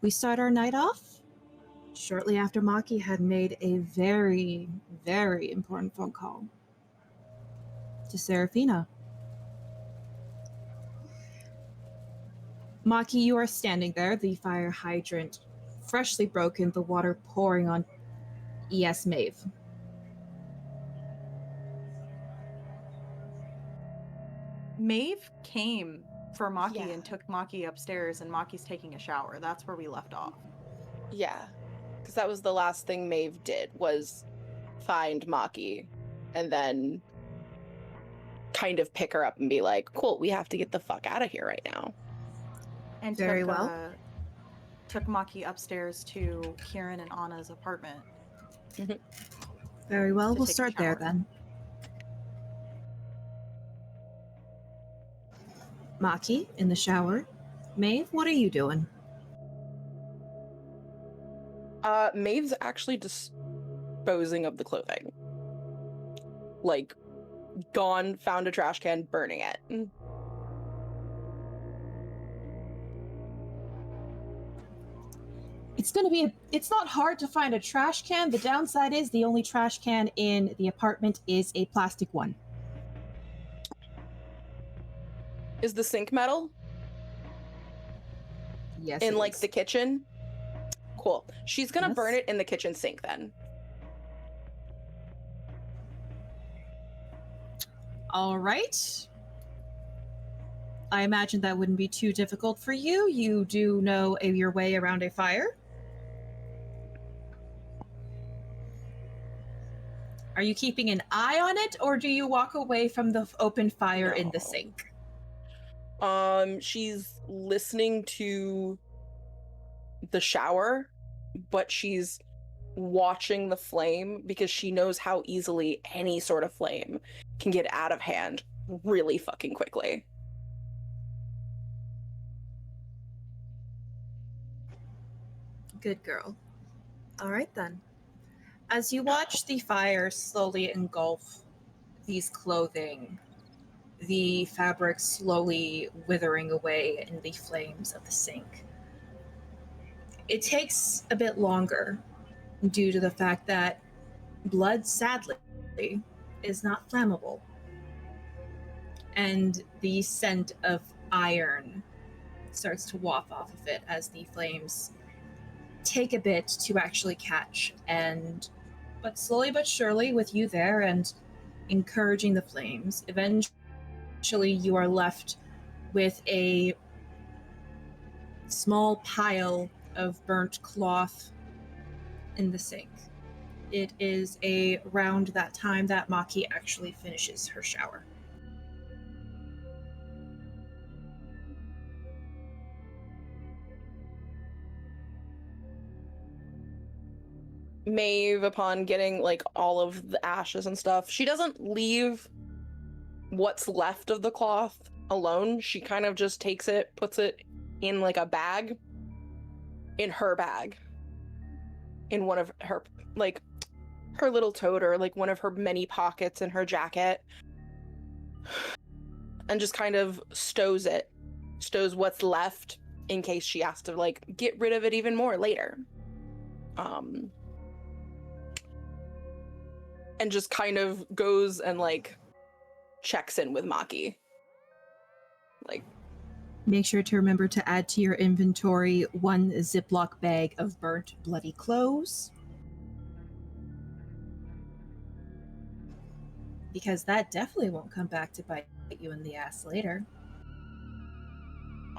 We start our night off shortly after Maki had made a very, very important phone call to Seraphina. Maki, you are standing there, the fire hydrant freshly broken, the water pouring on ES Maeve. Maeve came for Maki and took Maki upstairs, and Maki's taking a shower. That's where we left off. Yeah, because that was the last thing Maeve did, was find Maki and then kind of pick her up and be like, cool, we have to get the fuck out of here right now. And Very took Maki upstairs to Kieran and Anna's apartment. Very well, we'll start there then. Maki, in the shower. Maeve, what are you doing? Maeve's actually disposing of the clothing. Like, gone, found a trash can, burning it. It's not hard to find a trash can. The downside is the only trash can in the apartment is a plastic one. Is the sink metal? Yes. In like the kitchen? Cool. She's gonna burn it in the kitchen sink then. All right. I imagine that wouldn't be too difficult for you. You do know your way around a fire. Are you keeping an eye on it, or do you walk away from the open fire in the sink? She's listening to the shower, but she's watching the flame because she knows how easily any sort of flame can get out of hand really fucking quickly. Good girl. All right then. As you watch the fire slowly engulf these clothing, the fabric slowly withering away in the flames of the sink, it takes a bit longer due to the fact that blood, sadly, is not flammable. And the scent of iron starts to waft off of it as the flames take a bit to actually catch. But slowly but surely, with you there and encouraging the flames, eventually you are left with a small pile of burnt cloth in the sink. It is around that time that Maki actually finishes her shower. Maeve, upon getting like all of the ashes and stuff, she doesn't leave what's left of the cloth alone. She kind of just takes it, puts it in like a bag, in her bag, in one of her, like, her little tote, or like one of her many pockets in her jacket, and just kind of stows what's left in case she has to like get rid of it even more later. And just kind of goes and like checks in with Maki. Like, make sure to remember to add to your inventory 1 Ziploc bag of burnt bloody clothes, because that definitely won't come back to bite you in the ass later.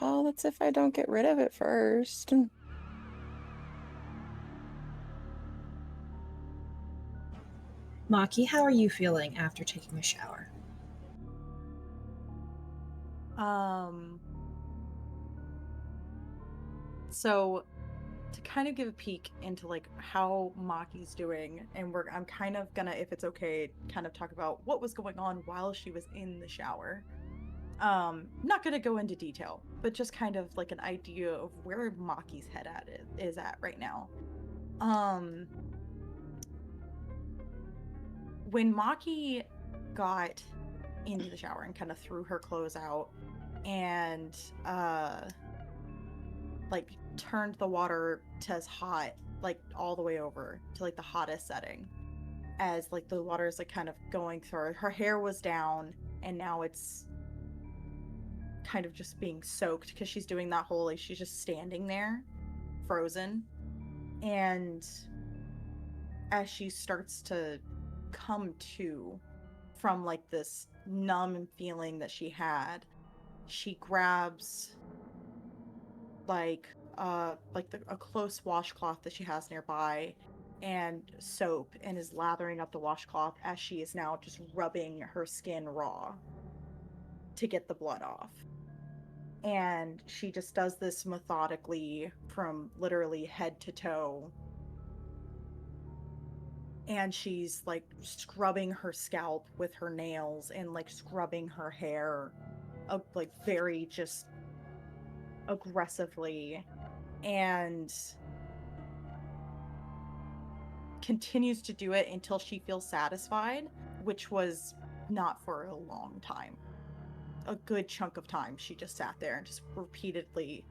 Oh, that's if I don't get rid of it first. Maki, how are you feeling after taking a shower? So to kind of give a peek into like how Maki's doing, and I'm kind of gonna, if it's okay, kind of talk about what was going on while she was in the shower. Not gonna go into detail, but just kind of like an idea of where Maki's head is at right now. When Maki got into the shower and kind of threw her clothes out and like turned the water to as hot, like all the way over to like the hottest setting, as like the water is like kind of going through her hair was down, and now it's kind of just being soaked because she's doing that whole, like, she's just standing there frozen. And as she starts to come to from like this numb feeling that she had, she grabs like a close washcloth that she has nearby and soap, and is lathering up the washcloth as she is now just rubbing her skin raw to get the blood off. And she just does this methodically from literally head to toe. And she's like scrubbing her scalp with her nails and like scrubbing her hair, like very just aggressively, and continues to do it until she feels satisfied, which was not for a long time. A good chunk of time she just sat there and just repeatedly,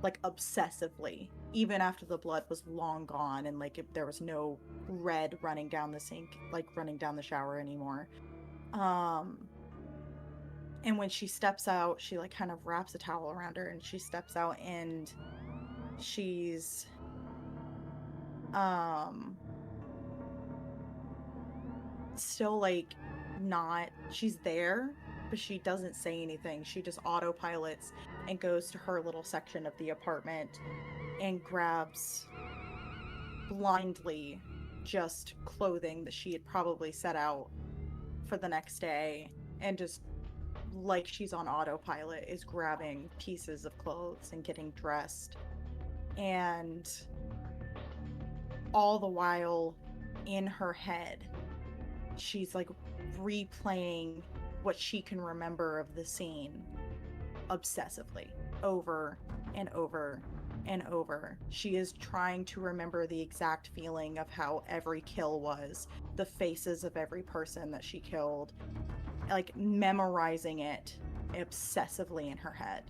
like obsessively, even after the blood was long gone and like if there was no red running down the sink, like running down the shower anymore. And when she steps out, she like kind of wraps a towel around her and she steps out, and she's still like not, she's there, but she doesn't say anything. She just autopilots and goes to her little section of the apartment and grabs blindly just clothing that she had probably set out for the next day, and just like she's on autopilot is grabbing pieces of clothes and getting dressed. And all the while in her head, she's like replaying what she can remember of the scene obsessively over and over and over. She is trying to remember the exact feeling of how every kill was, the faces of every person that she killed, like memorizing it obsessively in her head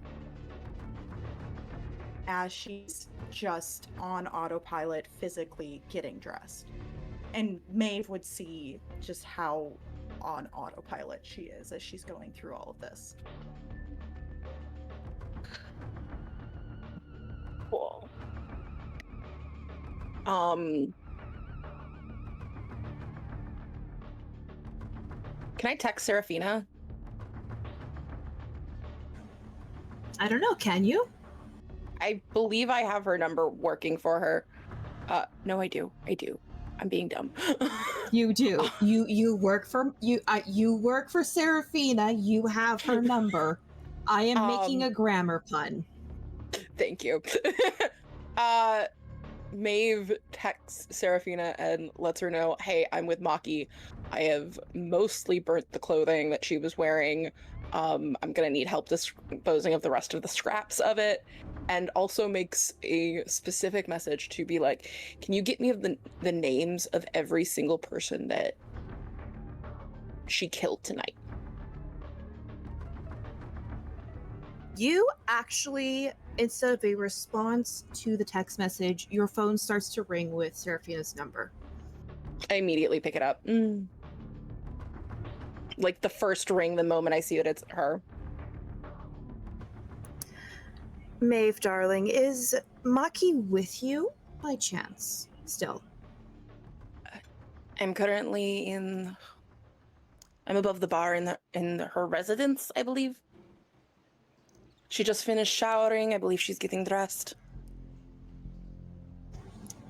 as she's just on autopilot physically getting dressed. And Maeve would see just how on autopilot she is as she's going through all of this. Cool. Can I text Seraphina? I don't know, can you? I believe I have her number working for her. No, I do. I'm being dumb. You do. You work for you work for Seraphina. You have her number. I am making a grammar pun. Thank you. Maeve texts Seraphina and lets her know, hey, I'm with Maki. I have mostly burnt the clothing that she was wearing. I'm gonna need help disposing of the rest of the scraps of it. And also makes a specific message to be like, can you get me the names of every single person that she killed tonight? You actually, instead of a response to the text message, your phone starts to ring with Seraphina's number. I immediately pick it up. Like the first ring, the moment I see that it's her. Maeve, darling, is Maki with you by chance still? I'm currently I'm above the bar in her residence, I believe. She just finished showering. I believe she's getting dressed.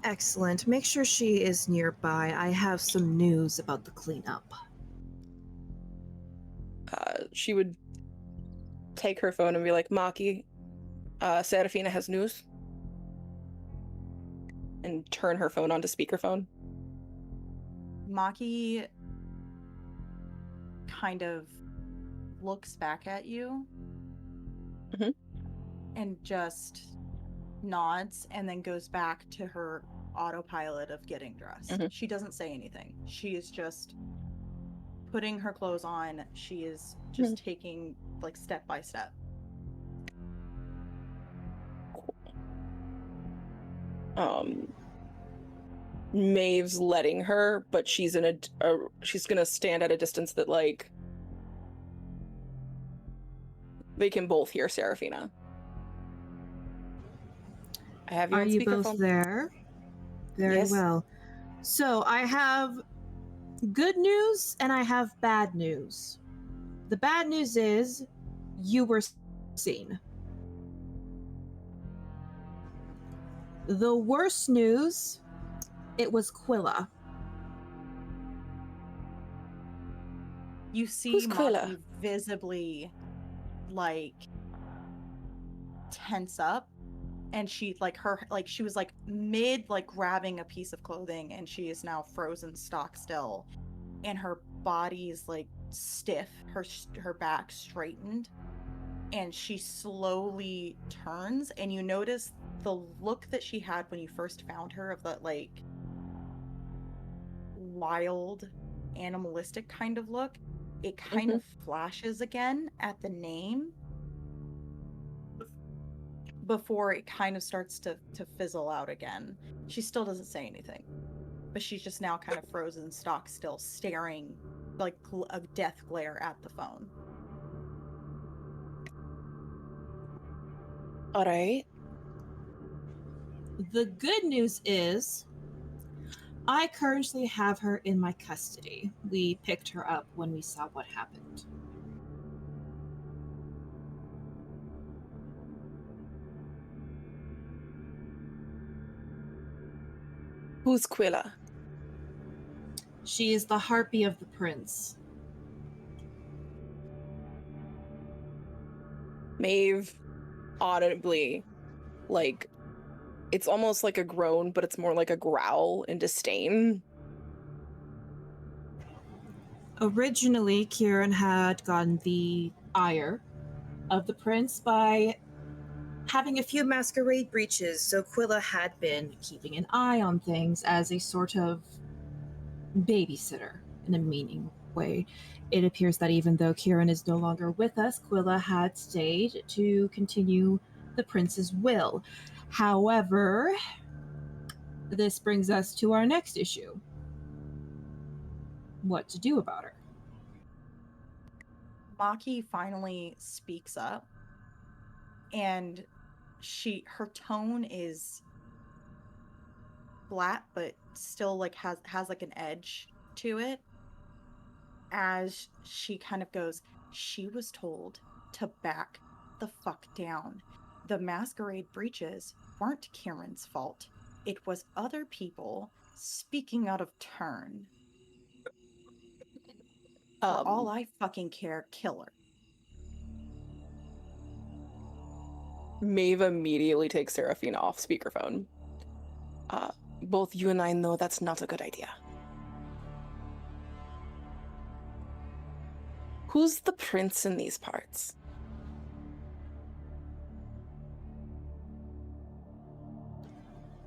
Excellent. Make sure she is nearby. I have some news about the cleanup. She would take her phone and be like, Maki, Seraphina has news. And turn her phone onto speakerphone. Maki kind of looks back at you and just nods, and then goes back to her autopilot of getting dressed. She doesn't say anything. She is just putting her clothes on. She is just taking like step by step. Cool. Maeve's letting her, but she's in she's gonna stand at a distance that, like, they can both hear Seraphina. I have you Are on you speakerphone. both there? Very Yes. well. So I have good news and I have bad news. The bad news is you were seen. The worst news, it was Quilla. You see Who's Quilla? Maki visibly, like, tense up, and she, like, she was, like, mid, like, grabbing a piece of clothing, and she is now frozen stock still, and her body's, like, stiff, her back straightened, and she slowly turns, and you notice the look that she had when you first found her, of that, like, wild, animalistic kind of look. It kind of flashes again at the name before it kind of starts to fizzle out again. She still doesn't say anything, but she's just now kind of frozen stock still, staring like a death glare at the phone. All right. The good news is I currently have her in my custody. We picked her up when we saw what happened. Who's Quilla? She is the harpy of the prince. Maeve audibly, like, it's almost like a groan, but it's more like a growl in disdain. Originally, Kieran had gotten the ire of the prince by having a few masquerade breaches, so Quilla had been keeping an eye on things as a sort of babysitter in a meaning way. It appears that even though Kieran is no longer with us, Quilla had stayed to continue the prince's will. However, this brings us to our next issue. What to do about her? Maki finally speaks up, and her tone is flat but still like has like an edge to it, as she kind of goes, she was told to back the fuck down. The masquerade breaches weren't Kieran's fault. It was other people speaking out of turn. For all I fucking care, kill her. Maeve immediately takes Seraphina off speakerphone. Both you and I know that's not a good idea. Who's the prince in these parts?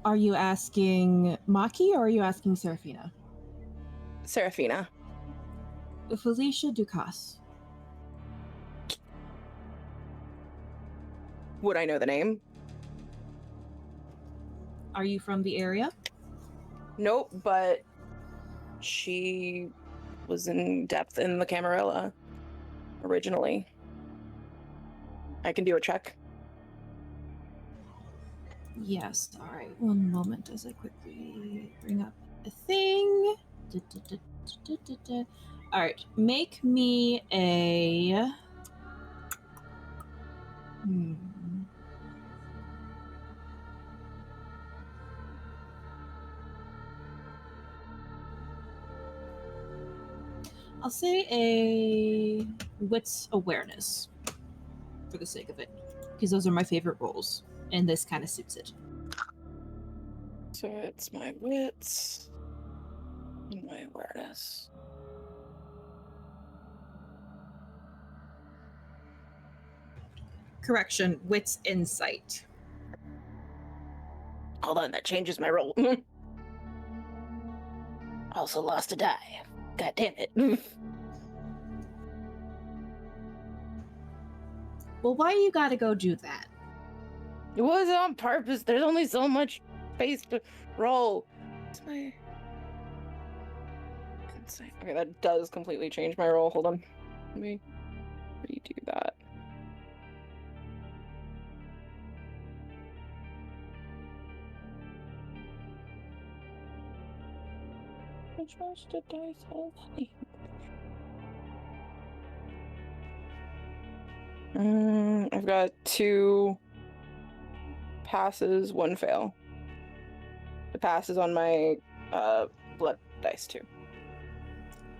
Are you asking Maki or are you asking Seraphina? Seraphina. Felicia Ducasse. Would I know the name? Are you from the area? Nope, but she was in depth in the Camarilla originally. I can do a check. Yes. All right. One moment as I quickly bring up a thing. All right. Make me a. I'll say a wits awareness for the sake of it, because those are my favorite roles, and this kind of suits it. So it's my wits and my awareness. Correction, wits insight. Hold on, that changes my roll. Also lost a die. God damn it. Well, why you gotta go do that? It was on purpose. There's only so much face to roll. What's my insight? Okay, that does completely change my roll. Hold on. Let me redo that. Which ones did dice have? I've got 2 passes, 1 fail. The pass is on my blood dice too.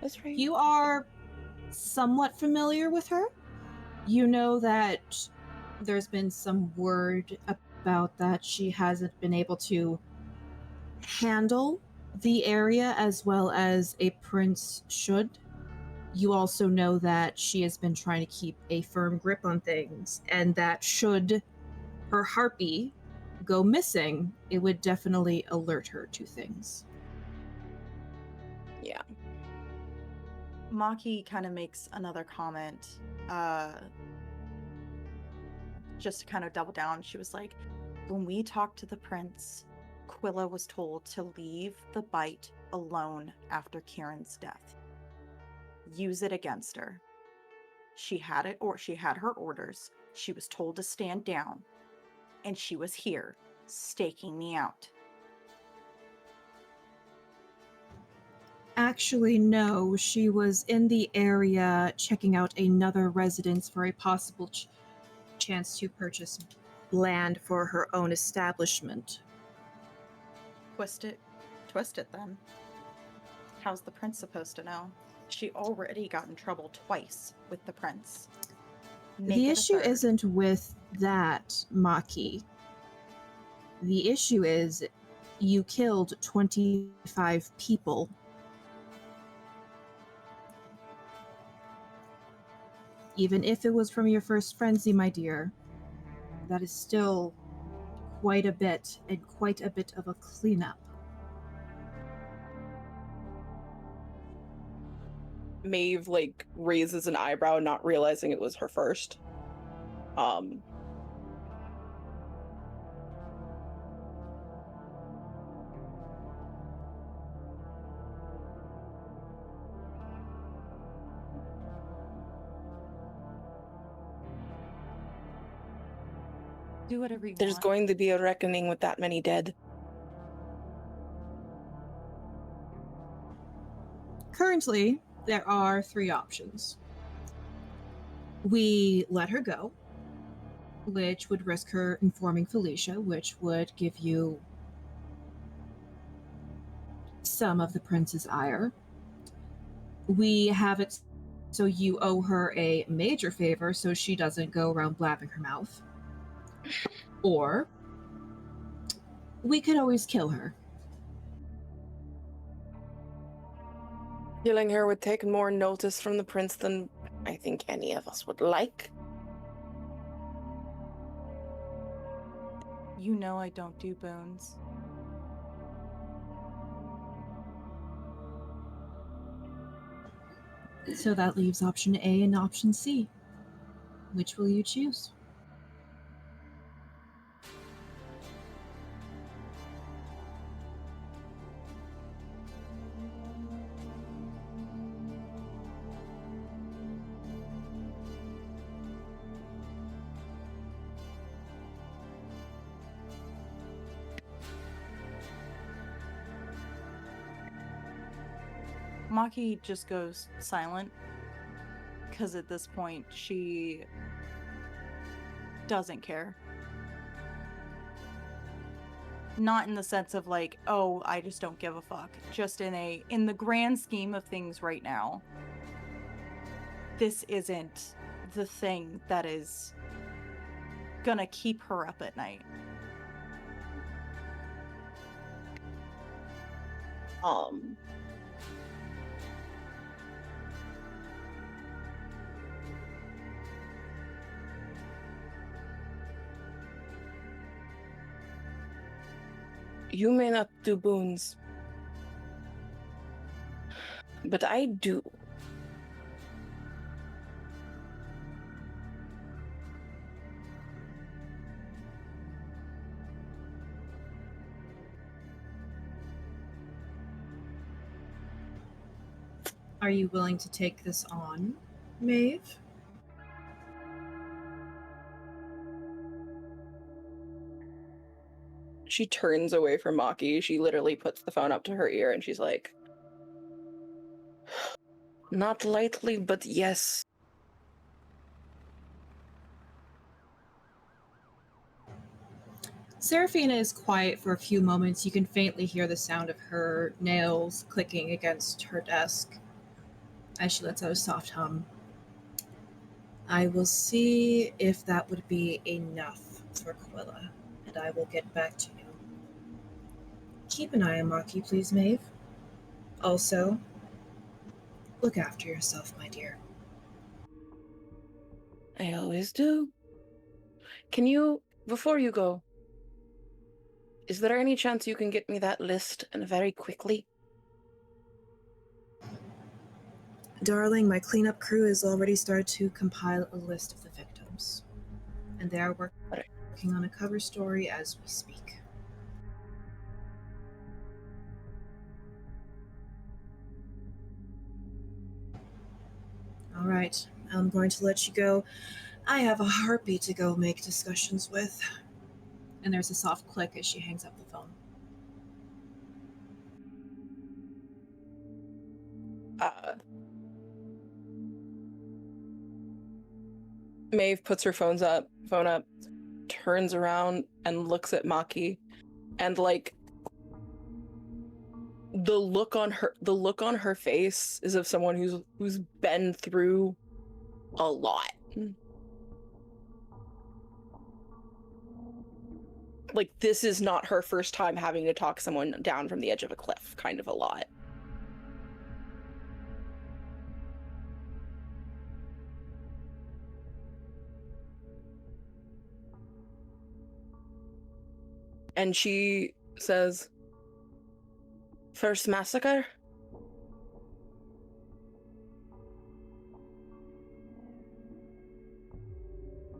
That's right. You are somewhat familiar with her. You know that there's been some word about that she hasn't been able to handle the area as well as a prince should. You also know that she has been trying to keep a firm grip on things, and that should her harpy go missing, it would definitely alert her to things. Yeah. Maki kind of makes another comment, just to kind of double down. She was like, when we talked to the prince, Quilla was told to leave the bite alone after Kieran's death. Use it against her. She had it, or she had her orders. She was told to stand down, and she was here, staking me out. Actually, no. She was in the area checking out another residence for a possible chance to purchase land for her own establishment. Twist it then. How's the prince supposed to know? She already got in trouble twice with the prince. The issue isn't with that, Maki. The issue is you killed 25 people. Even if it was from your first frenzy, my dear, that is still quite a bit, and quite a bit of a cleanup. Maeve raises an eyebrow, not realizing it was her first. Do whatever you There's want. going to be a reckoning with that many dead. Currently, there are 3 options. We let her go, which would risk her informing Felicia, which would give you some of the prince's ire. We have it so you owe her a major favor so she doesn't go around blabbing her mouth. Or we could always kill her. Killing her would take more notice from the prince than I think any of us would like. You know I don't do boons. So that leaves option A and option C. Which will you choose? Maki just goes silent, because at this point she doesn't care. Not in the sense of oh, I just don't give a fuck. Just in the grand scheme of things right now, this isn't the thing that is gonna keep her up at night. You may not do boons, but I do. Are you willing to take this on, Maeve? She turns away from Maki. She literally puts the phone up to her ear and she's like, not lightly, but yes. Seraphina is quiet for a few moments. You can faintly hear the sound of her nails clicking against her desk as she lets out a soft hum. I will see if that would be enough for Quilla, and I will get back to you. Keep an eye on Maki, please, Maeve. Also, look after yourself, my dear. I always do. Can you, before you go, is there any chance you can get me that list and very quickly? Darling, my cleanup crew has already started to compile a list of the victims, and they are working on a cover story as we speak. All right, I'm going to let you go. I have a harpy to go make discussions with. And there's a soft click as she hangs up the phone. Maeve puts her phone up, turns around and looks at Maki, and like the look on her face is of someone who's been through a lot. Like, this is not her first time having to talk someone down from the edge of a cliff, kind of a lot. And she says, "First massacre?"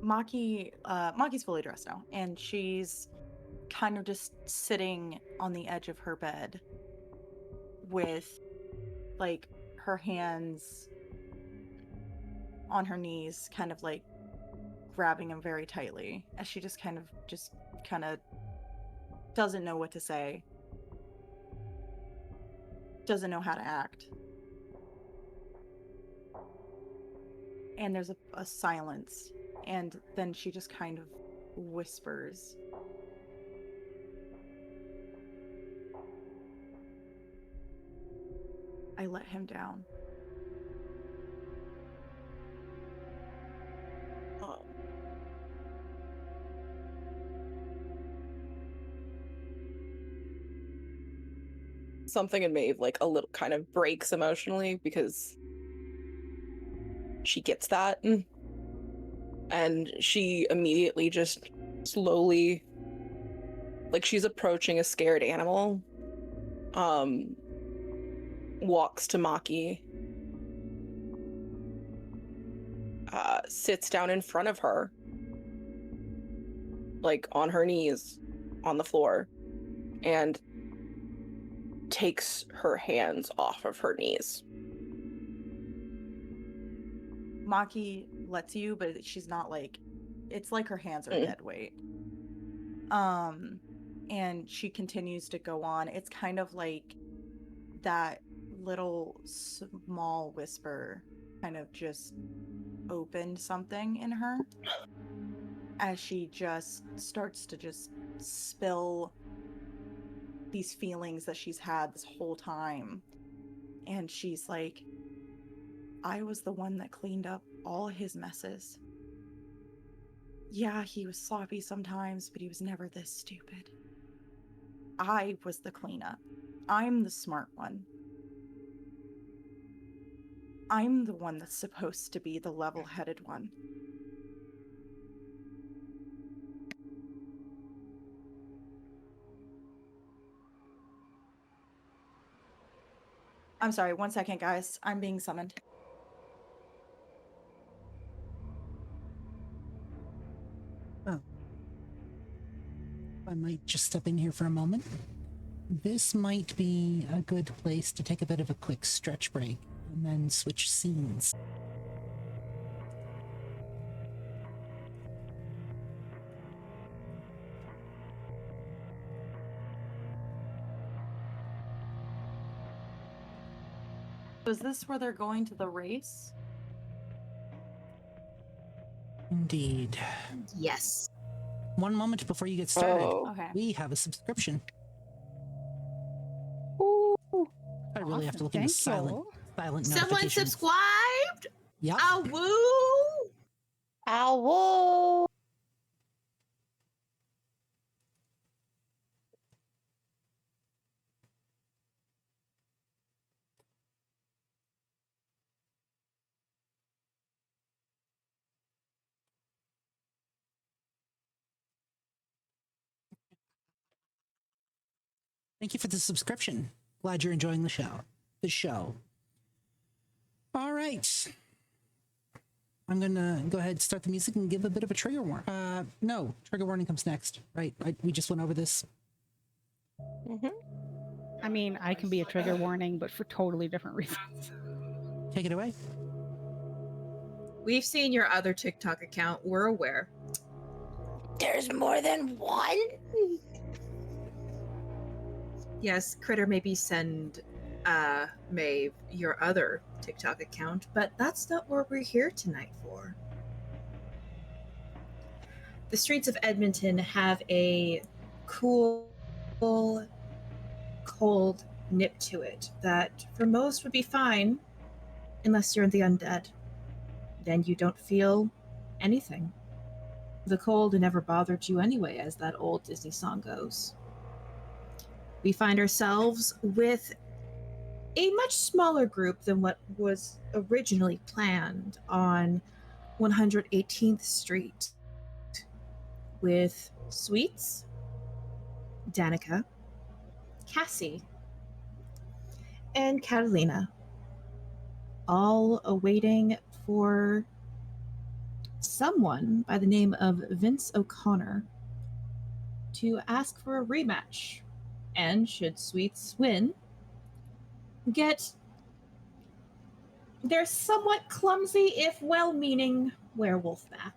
Maki's fully dressed now, and she's kind of just sitting on the edge of her bed with like her hands on her knees, kind of like grabbing them very tightly, as she just kind of doesn't know what to say, doesn't know how to act. And there's a silence, and then she just kind of whispers, "I let him down." Something in Maeve like a little kind of breaks emotionally because she gets that, and she immediately just slowly, like she's approaching a scared animal, walks to Maki, sits down in front of her, like on her knees on the floor, and takes her hands off of her knees. Maki lets you, but she's not like, it's like her hands are dead weight. And she continues to go on. It's kind of like that little small whisper kind of just opened something in her as she just starts to just spill these feelings that she's had this whole time. And she's like, "I was the one that cleaned up all his messes. Yeah, he was sloppy sometimes, but he was never this stupid. I was the cleanup. I'm the smart one. I'm the one that's supposed to be the level-headed one." I'm sorry, 1 second, guys. I'm being summoned. Oh. I might just step in here for a moment. This might be a good place to take a bit of a quick stretch break. and then switch scenes. Is this where they're going to the race? Indeed. Yes. One moment before you get started. Oh. Okay. We have a subscription. Ooh. I really have to look into silent Someone notifications. subscribed? Yep. Ah, woo! Ow. Thank you for the subscription. Glad you're enjoying the show. All right. I'm gonna go ahead and start the music and give a bit of a trigger warning. No, trigger warning comes next. Right? We just went over this. Mm-hmm. I mean, I can be a trigger warning, but for totally different reasons. Take it away. We've seen your other TikTok account. We're aware. There's more than one? Yes, Critter, maybe send Maeve your other TikTok account, but that's not what we're here tonight for. The streets of Edmonton have a cool, cold nip to it that for most would be fine unless you're in the undead. Then you don't feel anything. The cold never bothered you anyway, as that old Disney song goes. We find ourselves with a much smaller group than what was originally planned on 118th Street, with Sweets, Danica, Cassie, and Catalina, all awaiting for someone by the name of Vince O'Connor to ask for a rematch. And should Sweets win, get their somewhat clumsy, if well-meaning, werewolf back.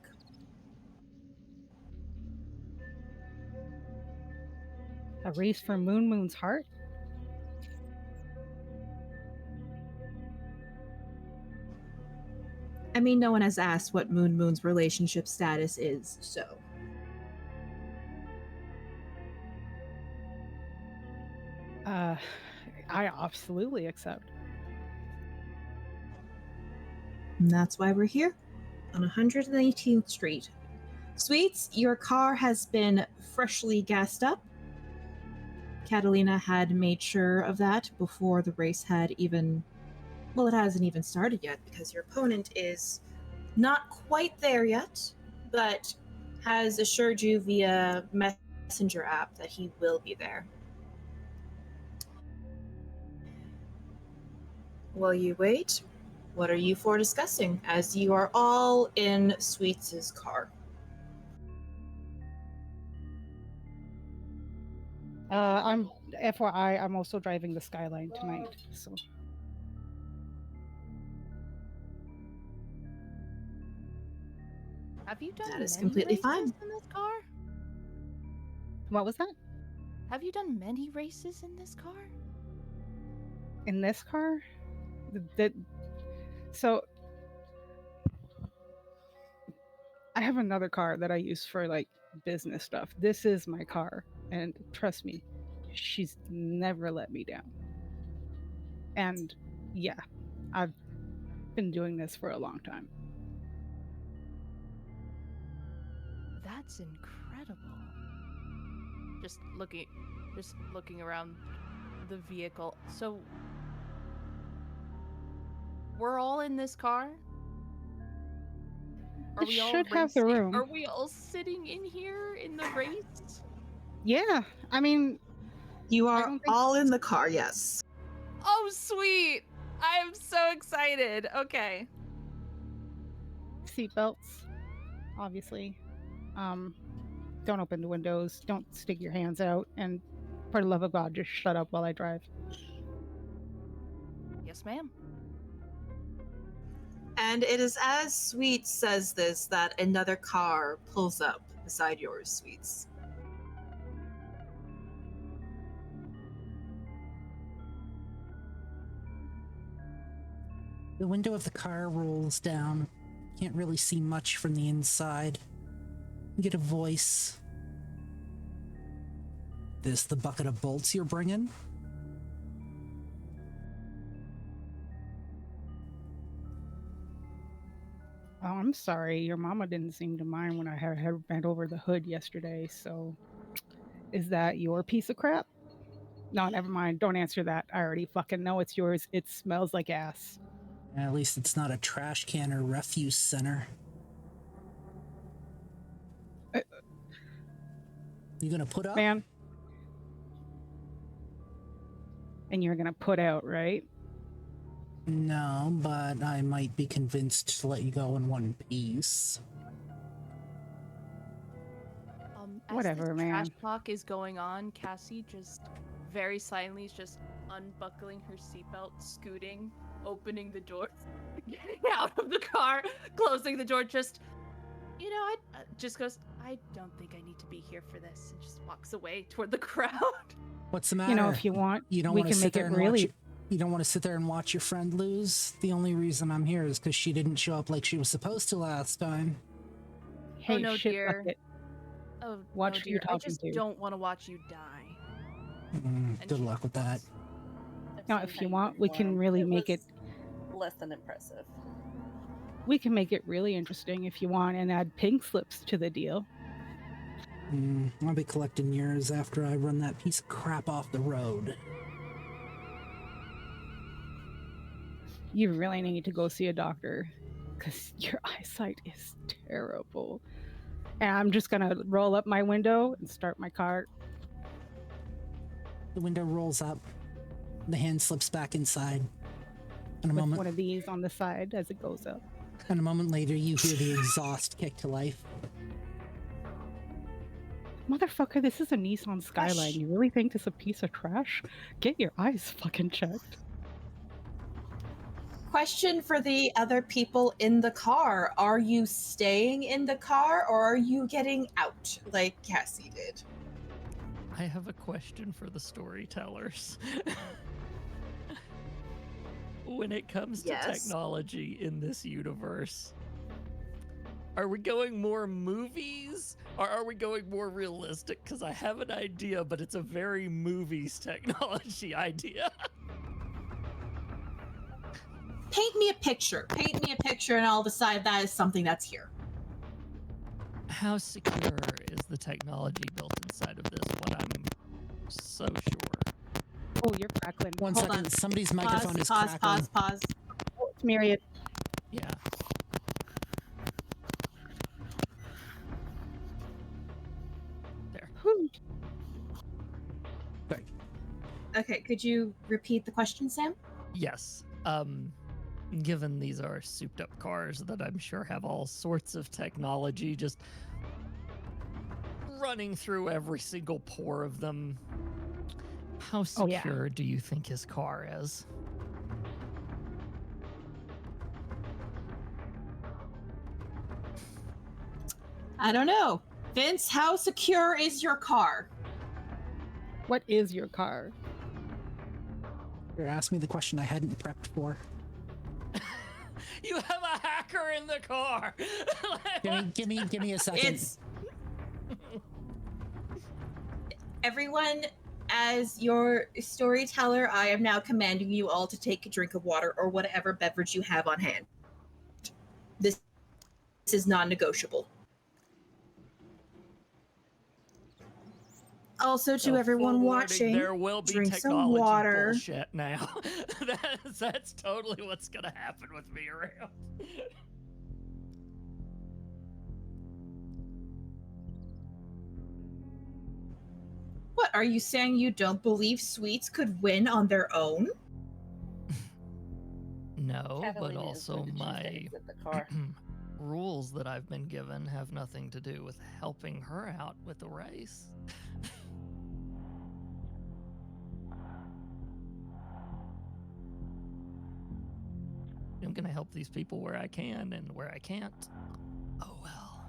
A race for Moon's heart? I mean, no one has asked what Moon's relationship status is, so. I absolutely accept. And that's why we're here on 118th Street. Sweets, your car has been freshly gassed up. Catalina had made sure of that before the race had even... Well, it hasn't even started yet because your opponent is not quite there yet, but has assured you via messenger app that he will be there. While you wait, what are you for discussing as you are all in Sweets' car? I'm FYI, I'm also driving the Skyline tonight, so Have you done That is many completely races fine. in this car? what was that? Have you done many races in this car? In this car? So I have another car that I use for like business stuff. This is my car, and trust me, she's never let me down. And yeah, I've been doing this for a long time. That's incredible. Just looking around the vehicle. So we're all in this car? It should have the room. Are we all sitting in here in the race? Yeah, I mean, You I are don't think- all in the car, yes. Oh, sweet! I am so excited. Okay. seatbelts, obviously. Don't open the windows. Don't stick your hands out. And for the love of God, just shut up while I drive. Yes, ma'am. And it is as Sweet says this that another car pulls up beside yours, Sweets. The window of the car rolls down. Can't really see much from the inside. You get a voice. This the bucket of bolts you're bringing? Oh, I'm sorry. Your mama didn't seem to mind when I had her bent over the hood yesterday. So, is that your piece of crap? No, never mind. Don't answer that. I already fucking know it's yours. It smells like ass. At least it's not a trash can or refuse center. You gonna put up? Man. And you're gonna put out, right? No, but I might be convinced to let you go in one piece. Whatever, as this man. trash talk is going on, Cassie just very silently is just unbuckling her seatbelt, scooting, opening the door, getting out of the car, closing the door. Just, I just goes, I don't think I need to be here for this, and just walks away toward the crowd. What's the matter? If you want, you don't we want to can sit make there it and really. watch. You don't want to sit there and watch your friend lose. The only reason I'm here is because she didn't show up like she was supposed to last time. Hey, oh no, shit dear. bucket. Oh, Watch no, who you're dear. I talking just to. don't want to watch you die. Mm, And good she luck with that. Now, if you want, we can really make it. Less than impressive. We can make it really interesting if you want, and add pink slips to the deal. I'll be collecting yours after I run that piece of crap off the road. You really need to go see a doctor, because your eyesight is terrible. And I'm just gonna roll up my window and start my car. The window rolls up. The hand slips back inside. And With one of these on the side as it goes up. And a moment later, you hear the exhaust kick to life. Motherfucker, this is a Nissan Skyline. You really think this is a piece of trash? Get your eyes fucking checked. Question for the other people in the car. Are you staying in the car or are you getting out like Cassie did? I have a question for the storytellers. When it comes to technology in this universe, are we going more movies or are we going more realistic? Because I have an idea, but it's a very movies technology idea. Paint me a picture. Paint me a picture and I'll decide that is something that's here. How secure is the technology built inside of this? What I'm so sure. Oh, you're crackling. One Hold second. on. Somebody's microphone is crackling. Pause. Oh, it's Myriad. Yeah. There. Sorry. Okay, could you repeat the question, Sam? Yes. Given these are souped up cars that I'm sure have all sorts of technology just running through every single pore of them, how secure do you think his car is? I don't know. Vince, how secure is your car? What is your car? You're asking me the question I hadn't prepped for. You have a hacker in the car. Give me a second. It's everyone, as your storyteller, I am now commanding you all to take a drink of water or whatever beverage you have on hand. This is non-negotiable. Also, to everyone watching, there will be drink some technology water. bullshit now. That's totally what's gonna happen with me around. What, are you saying you don't believe Sweets could win on their own? No, but Catalina is also going to choose to my exit the car. rules that I've been given have nothing to do with helping her out with the race. gonna help these people where I can, and where I can't, oh well.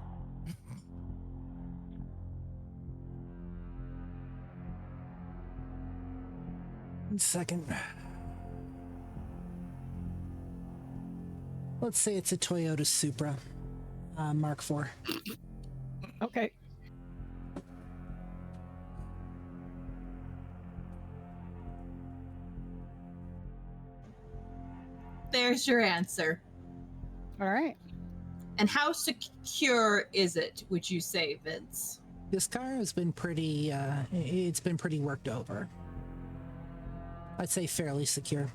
1 second. Let's say it's a Toyota Supra, Mark IV. Okay. There's your answer. All right. And how secure is it, would you say, Vince? This car has been pretty, it's been pretty worked over. I'd say fairly secure.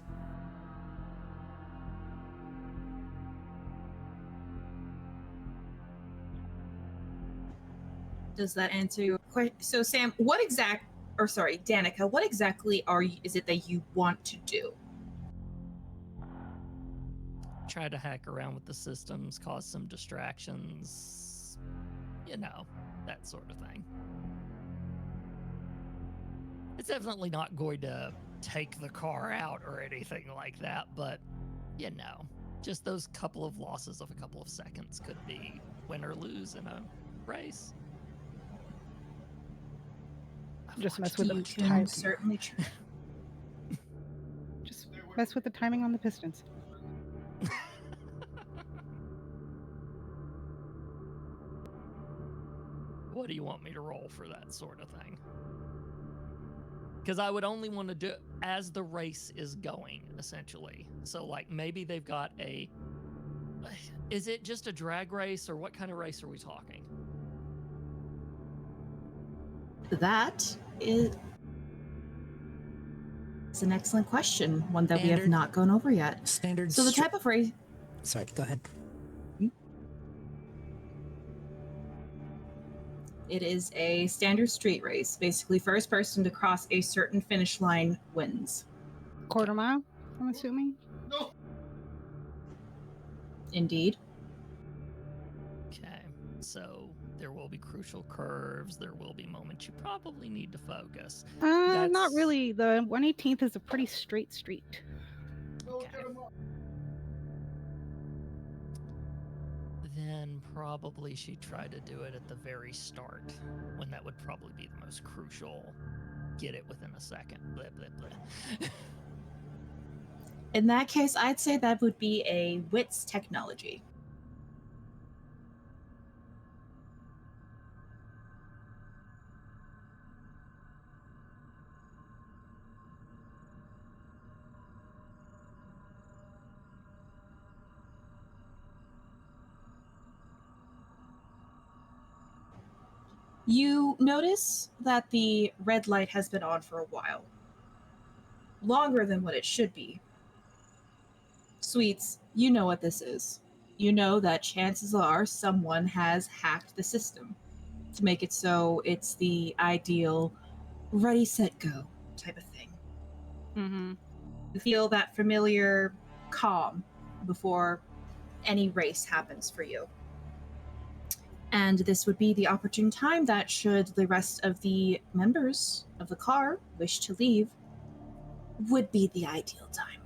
Does that answer your question? So, Sam, Danica, what exactly is it that you want to do? Try to hack around with the systems, cause some distractions, you know, that sort of thing. It's definitely not going to take the car out or anything like that, but, you know, just those couple of losses of a couple of seconds could be win or lose in a race. Just mess with You the can time. certainly try. Just mess with the timing on the pistons. What do you want me to roll for that sort of thing? Because I would only want to do it as the race is going, essentially. So, like, maybe they've got a... Is it just a drag race, or what kind of race are we talking? That is an excellent question, one that we have Standard. not gone over yet. Standard. So the type of race... Sorry, go ahead. It is a standard street race. Basically, first person to cross a certain finish line wins. Quarter mile, I'm assuming. Indeed. Okay, so there will be crucial curves. There will be moments you probably need to focus. Not That's- really. The 118th is a pretty straight street. Okay. Then probably she'd try to do it at the very start, when that would probably be the most crucial. Get it within a second. Blah, blah, blah. In that case, I'd say that would be a wits technology. You notice that the red light has been on for a while. Longer than what it should be. Sweets, you know what this is. You know that chances are someone has hacked the system to make it so it's the ideal ready, set, go type of thing. Mm-hmm. You feel that familiar calm before any race happens for you. And this would be the opportune time that, should the rest of the members of the car wish to leave, would be the ideal time.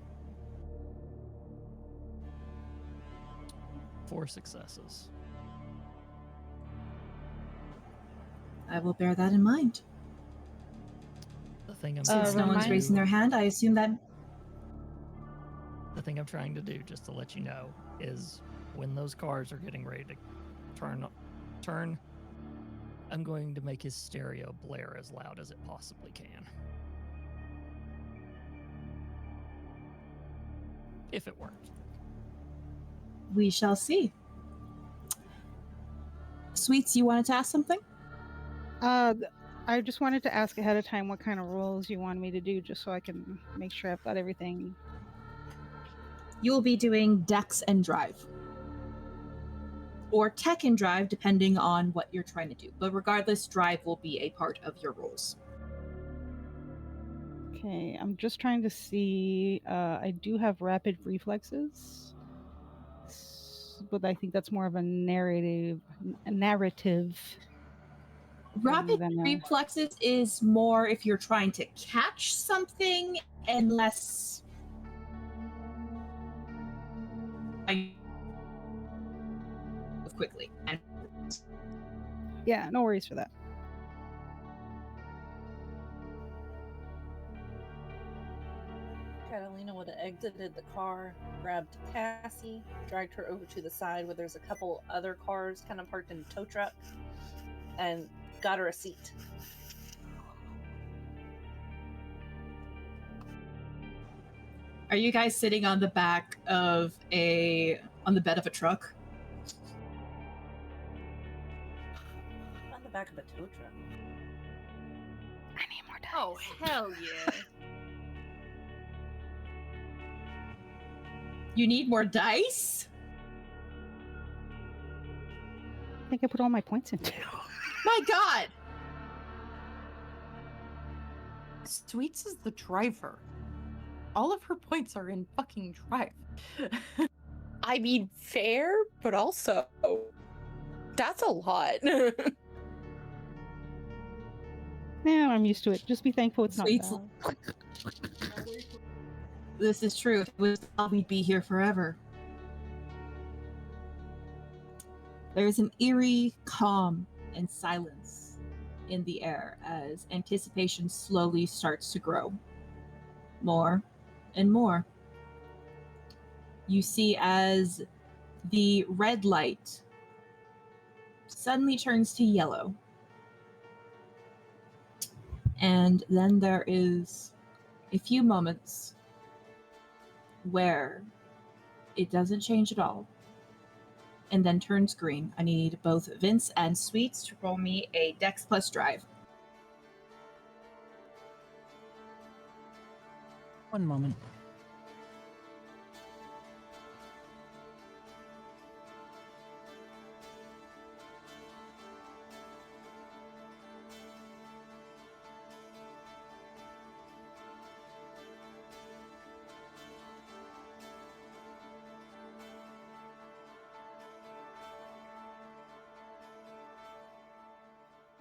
4 successes. I will bear that in mind. The thing I'm Since no one's remind- raising their hand, I assume that... The thing I'm trying to do, just to let you know, is when those cars are getting ready to turn, I'm going to make his stereo blare as loud as it possibly can. If it works. We shall see. Sweets, you wanted to ask something? I just wanted to ask ahead of time what kind of rules you want me to do, just so I can make sure I've got everything. You will be doing Dex and Drive. Or Tech and Drive, depending on what you're trying to do. But regardless, Drive will be a part of your rules. Okay, I'm just trying to see. I do have rapid reflexes, but I think that's more of a narrative. Rapid than a- reflexes is more if you're trying to catch something, and less quickly. And Yeah, no worries for that. Catalina would have exited the car, grabbed Cassie, dragged her over to the side where there's a couple other cars kind of parked in a tow truck, and got her a seat. are you guys sitting on the back of on the bed of a truck? On the back of a tow truck. I need more dice. Oh, hell yeah. You need more dice? I think I put all my points into. My God! Sweets is the driver. All of her points are in fucking drive. I mean, fair, but also that's a lot. Yeah, I'm used to it. Just be thankful it's not Sweets. bad. This is true. If it was, we'd be here forever. There's an eerie calm and silence in the air as anticipation slowly starts to grow. More and more. You see as the red light suddenly turns to yellow. And then there is a few moments where it doesn't change at all and then turns green. I need both Vince and Sweets to roll me a Dex plus Drive. One moment.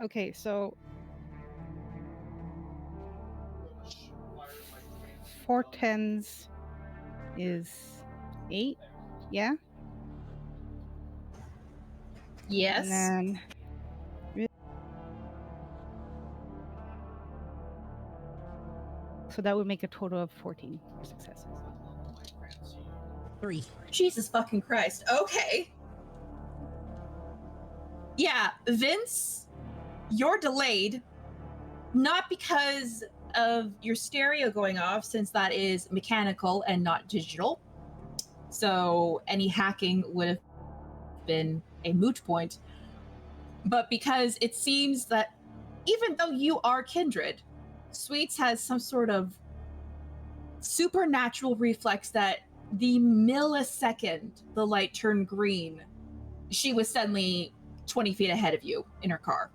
Okay, so 4 10s is 8, yeah? Yes. And then... So that would make a total of 14 successes. 3. Jesus fucking Christ. Okay. Yeah, Vince, you're delayed. Not because of your stereo going off, since that is mechanical and not digital. So any hacking would have been a moot point. But because it seems that even though you are kindred, Sweets has some sort of supernatural reflex that the millisecond the light turned green, she was suddenly 20 feet ahead of you in her car.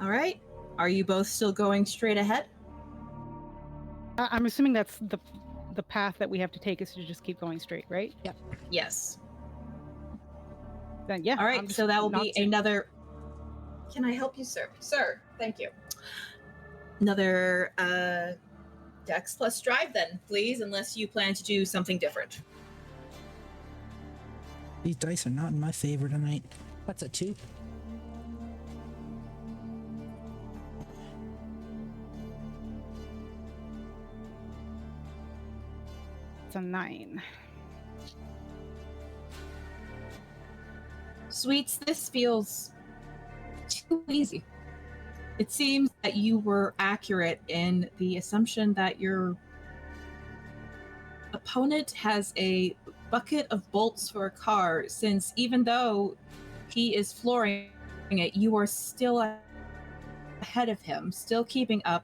All right. Are you both still going straight ahead? I'm assuming that's the path that we have to take is to just keep going straight, right? Yep. Yes. Then yeah. All right. I'm So that will be not- another. Can I help you, sir? Sir, thank you. Another Dex plus Drive, then, please, unless you plan to do something different. These dice are not in my favor tonight. That's a 2. It's a 9. Sweets, this feels too easy. It seems that you were accurate in the assumption that your opponent has a bucket of bolts for a car, since even though he is flooring it, you are still ahead of him, still keeping up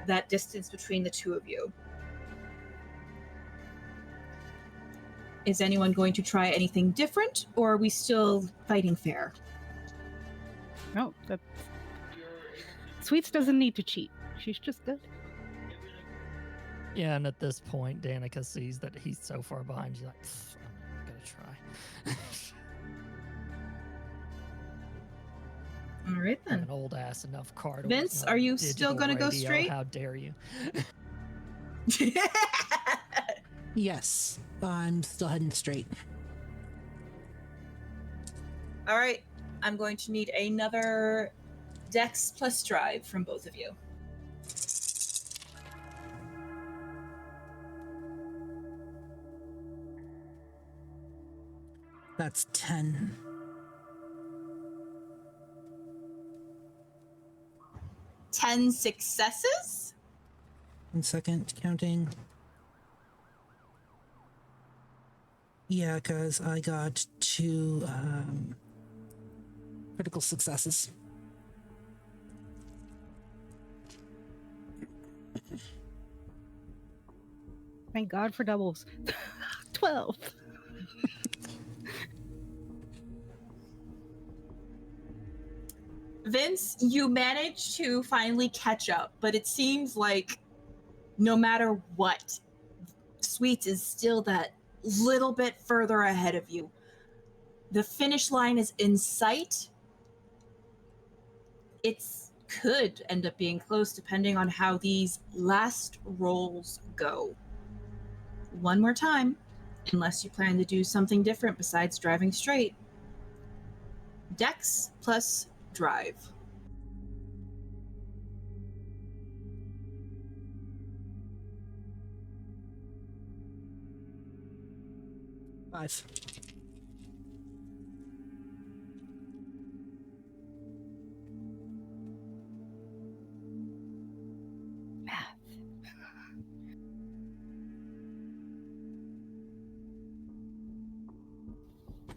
that distance between the two of you. Is anyone going to try anything different, or are we still fighting fair? No, that's... Sweets doesn't need to cheat. She's just good. Yeah, and at this point, Danica sees that he's so far behind. She's like, I'm gonna try. All right I have then. an old ass enough car to Vince, listen to are you digital still gonna go radio. straight? How dare you? Yes, I'm still heading straight. All right. I'm going to need another Dex plus Drive from both of you. That's 10. 10 successes? 1 second, counting. Yeah, because I got 2 critical successes. Thank God for doubles. 12. Vince, you managed to finally catch up, but it seems like no matter what, Sweets is still that little bit further ahead of you. The finish line is in sight. It's could end up being close depending on how these last rolls go. One more time, unless you plan to do something different besides driving straight. Dex plus Drive. Five.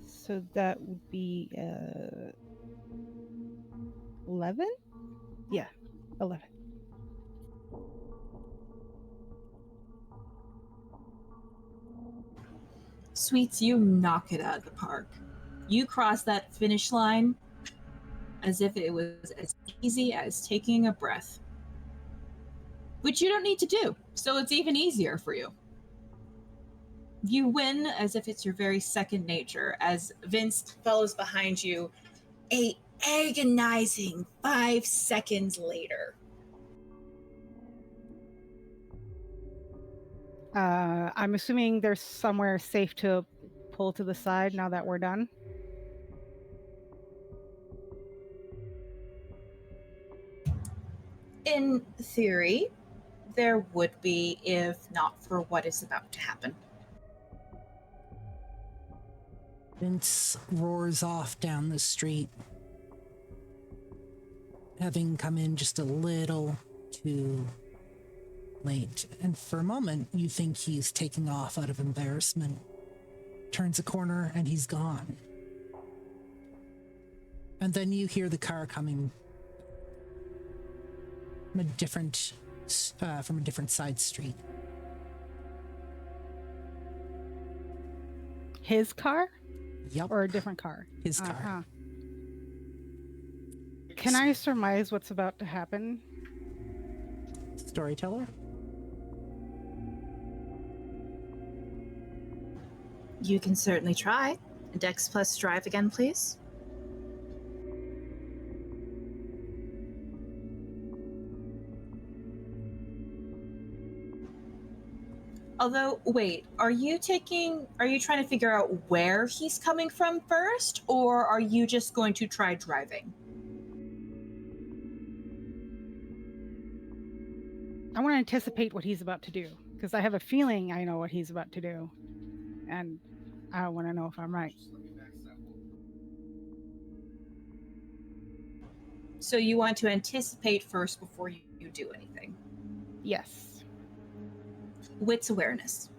So that would be 11? Yeah, 11. Sweets, you knock it out of the park. You cross that finish line as if it was as easy as taking a breath. Which you don't need to do, so it's even easier for you. You win as if it's your very second nature, as Vince follows behind you a agonizing 5 seconds later. I'm assuming there's somewhere safe to pull to the side now that we're done. In theory, there would be if not for what is about to happen. Vince roars off down the street, having come in just a little too late. And for a moment, you think he's taking off out of embarrassment. Turns a corner and he's gone. And then you hear the car coming from a different side street. His car? Yep. Or a different car? His car. Can I surmise what's about to happen? Storyteller? You can certainly try. Dex plus Drive again, please. Although, wait, are you trying to figure out where he's coming from first, or are you just going to try driving? I want to anticipate what he's about to do, because I have a feeling I know what he's about to do. And I want to know if I'm right. So you want to anticipate first before you do anything? Yes. Wits awareness.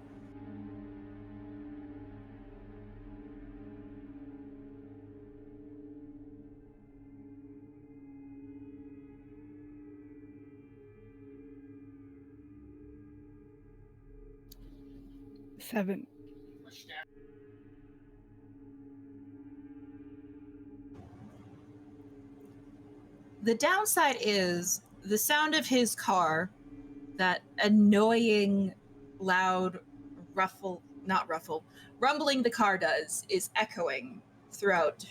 Seven. The downside is the sound of his car, that annoying, loud rumbling the car does, is echoing throughout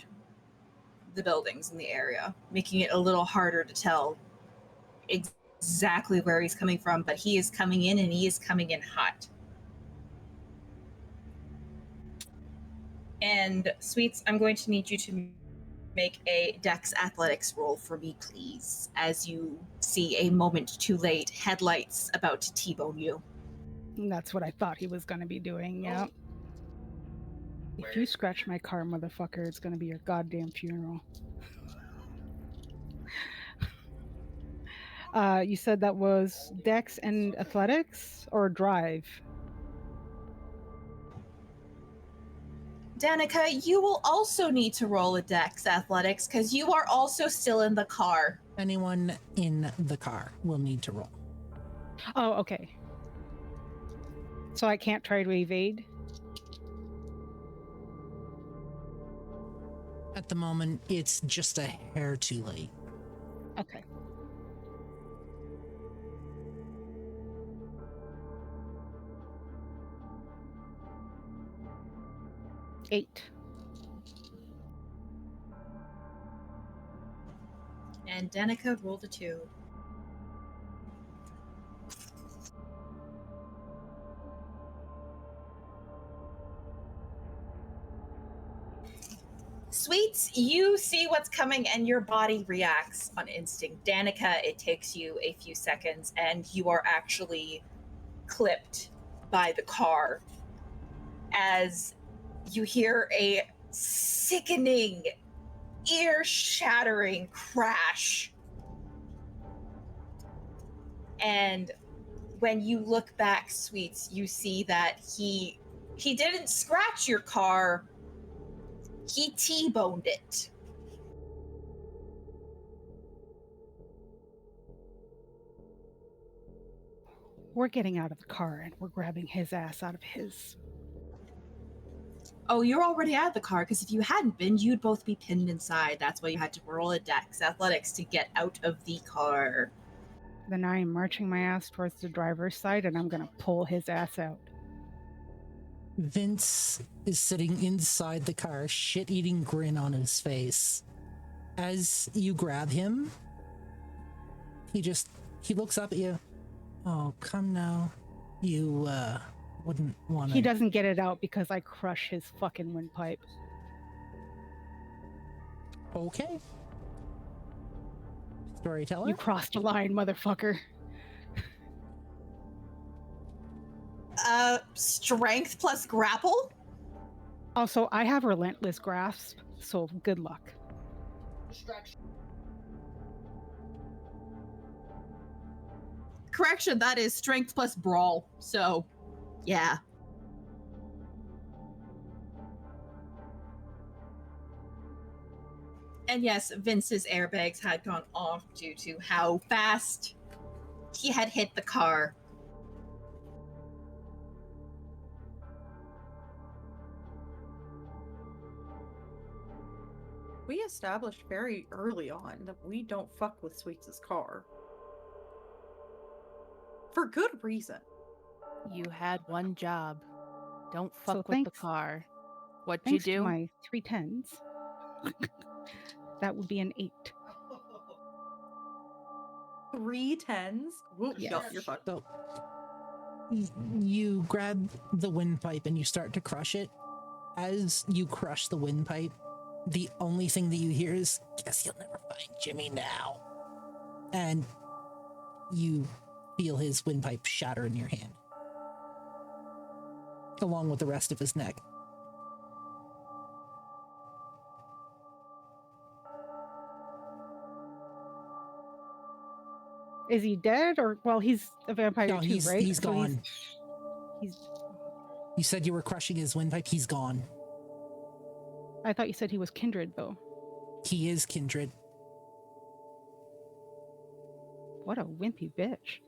the buildings in the area, making it a little harder to tell exactly where he's coming from, but he is coming in and he is coming in hot. And Sweets, I'm going to need you to make a Dex Athletics roll for me, please, as you see a moment too late headlights about to T-bone you. That's what I thought he was going to be doing, yeah. If you scratch my car, motherfucker, it's going to be your goddamn funeral. You said that was Dex and Athletics or Drive? Danica, you will also need to roll a Dex Athletics because you are also still in the car. Anyone in the car will need to roll. Oh, okay. So I can't try to evade? At the moment, it's just a hair too late. Okay. Eight. And Danica rolled a 2. Sweets, you see what's coming and your body reacts on instinct. Danica, it takes you a few seconds and you are actually clipped by the car as you hear a sickening, ear-shattering crash. And when you look back, Sweets, you see that he didn't scratch your car, he T-boned it. We're getting out of the car and we're grabbing his ass out of his. Oh, you're already out of the car, because if you hadn't been, you'd both be pinned inside. That's why you had to roll a Dex Athletics to get out of the car. Then I am marching my ass towards the driver's side and I'm going to pull his ass out. Vince is sitting inside the car, shit-eating grin on his face. As you grab him, he looks up at you. Oh, come now. You, wouldn't want to... He doesn't get it out because I crush his fucking windpipe. Okay. Storyteller? You crossed the line, motherfucker. Strength plus grapple? Also, I have relentless grasp, so good luck. Correction, that is strength plus brawl. So, yeah. And yes, Vince's airbags had gone off due to how fast he had hit the car. We established very early on that we don't fuck with Sweets' car. For good reason. You had one job. Don't fuck with thanks- the car. What'd Thanks you to do? my 3 10s. That would be an 8. 3 10s? Whoop, Yes. yup, you're fucked. So, you grab the windpipe and you start to crush it. As you crush the windpipe, the only thing that you hear is, "Guess you'll never find Jimmy now." And you feel his windpipe shatter in your hand, along with the rest of his neck. Is he dead or he's a vampire No, too, he's right? he's So gone. He's You said you were crushing his windpipe. He's gone. I thought you said he was kindred though. He is kindred. What a wimpy bitch.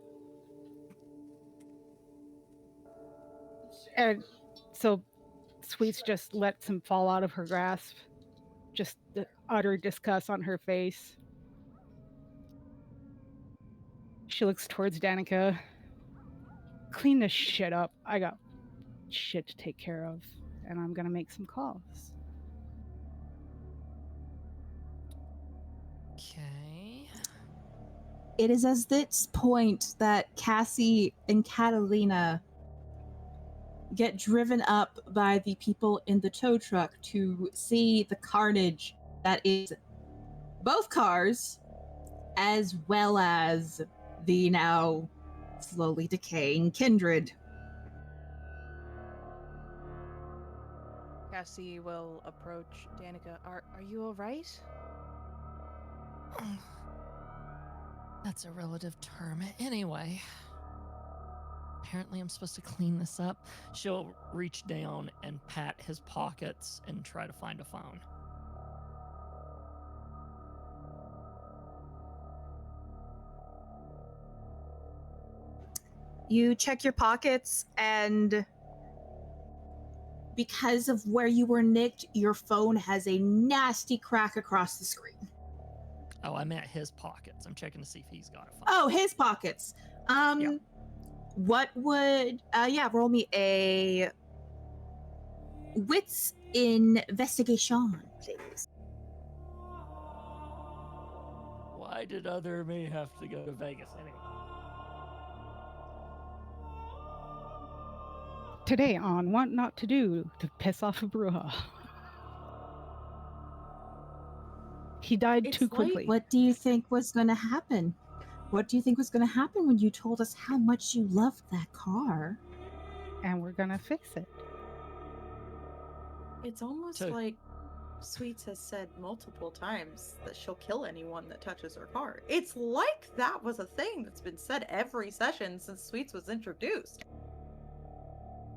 And so Sweets just lets him fall out of her grasp. Just the utter disgust on her face. She looks towards Danica. Clean this shit up. I got shit to take care of. And I'm gonna make some calls. Okay. It is at this point that Cassie and Catalina get driven up by the people in the tow truck to see the carnage that is both cars, as well as the now slowly decaying kindred. Cassie will approach Danica. Are you all right? That's a relative term. Anyway, apparently I'm supposed to clean this up. She'll reach down and pat his pockets and try to find a phone. You check your pockets, and because of where you were nicked, your phone has a nasty crack across the screen. Oh, I'm at his pockets. I'm checking to see if he's got a phone. Oh, his pockets. Yeah. What would roll me a wits investigation, please. Why did other me have to go to Vegas anyway? Today on What Not to Do to Piss Off a Bruja. He died It's too like- quickly. What do you think was going to happen? What do you think was going to happen when you told us how much you loved that car? And we're gonna fix it. It's almost So- like Sweets has said multiple times that she'll kill anyone that touches her car. It's like that was a thing that's been said every session since Sweets was introduced.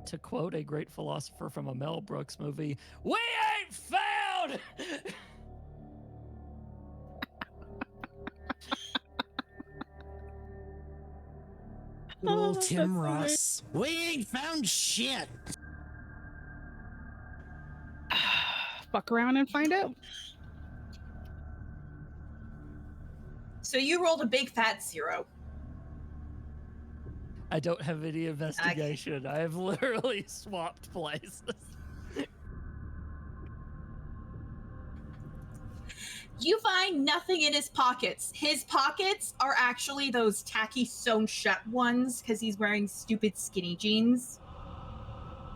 To quote a great philosopher from a Mel Brooks movie, we ain't found! Good old that's Tim hilarious. Ross. We ain't found shit. Fuck around and find out. So you rolled a big fat 0. I don't have any investigation. I have literally swapped places. You find nothing in his pockets. His pockets are actually those tacky sewn shut ones because he's wearing stupid skinny jeans.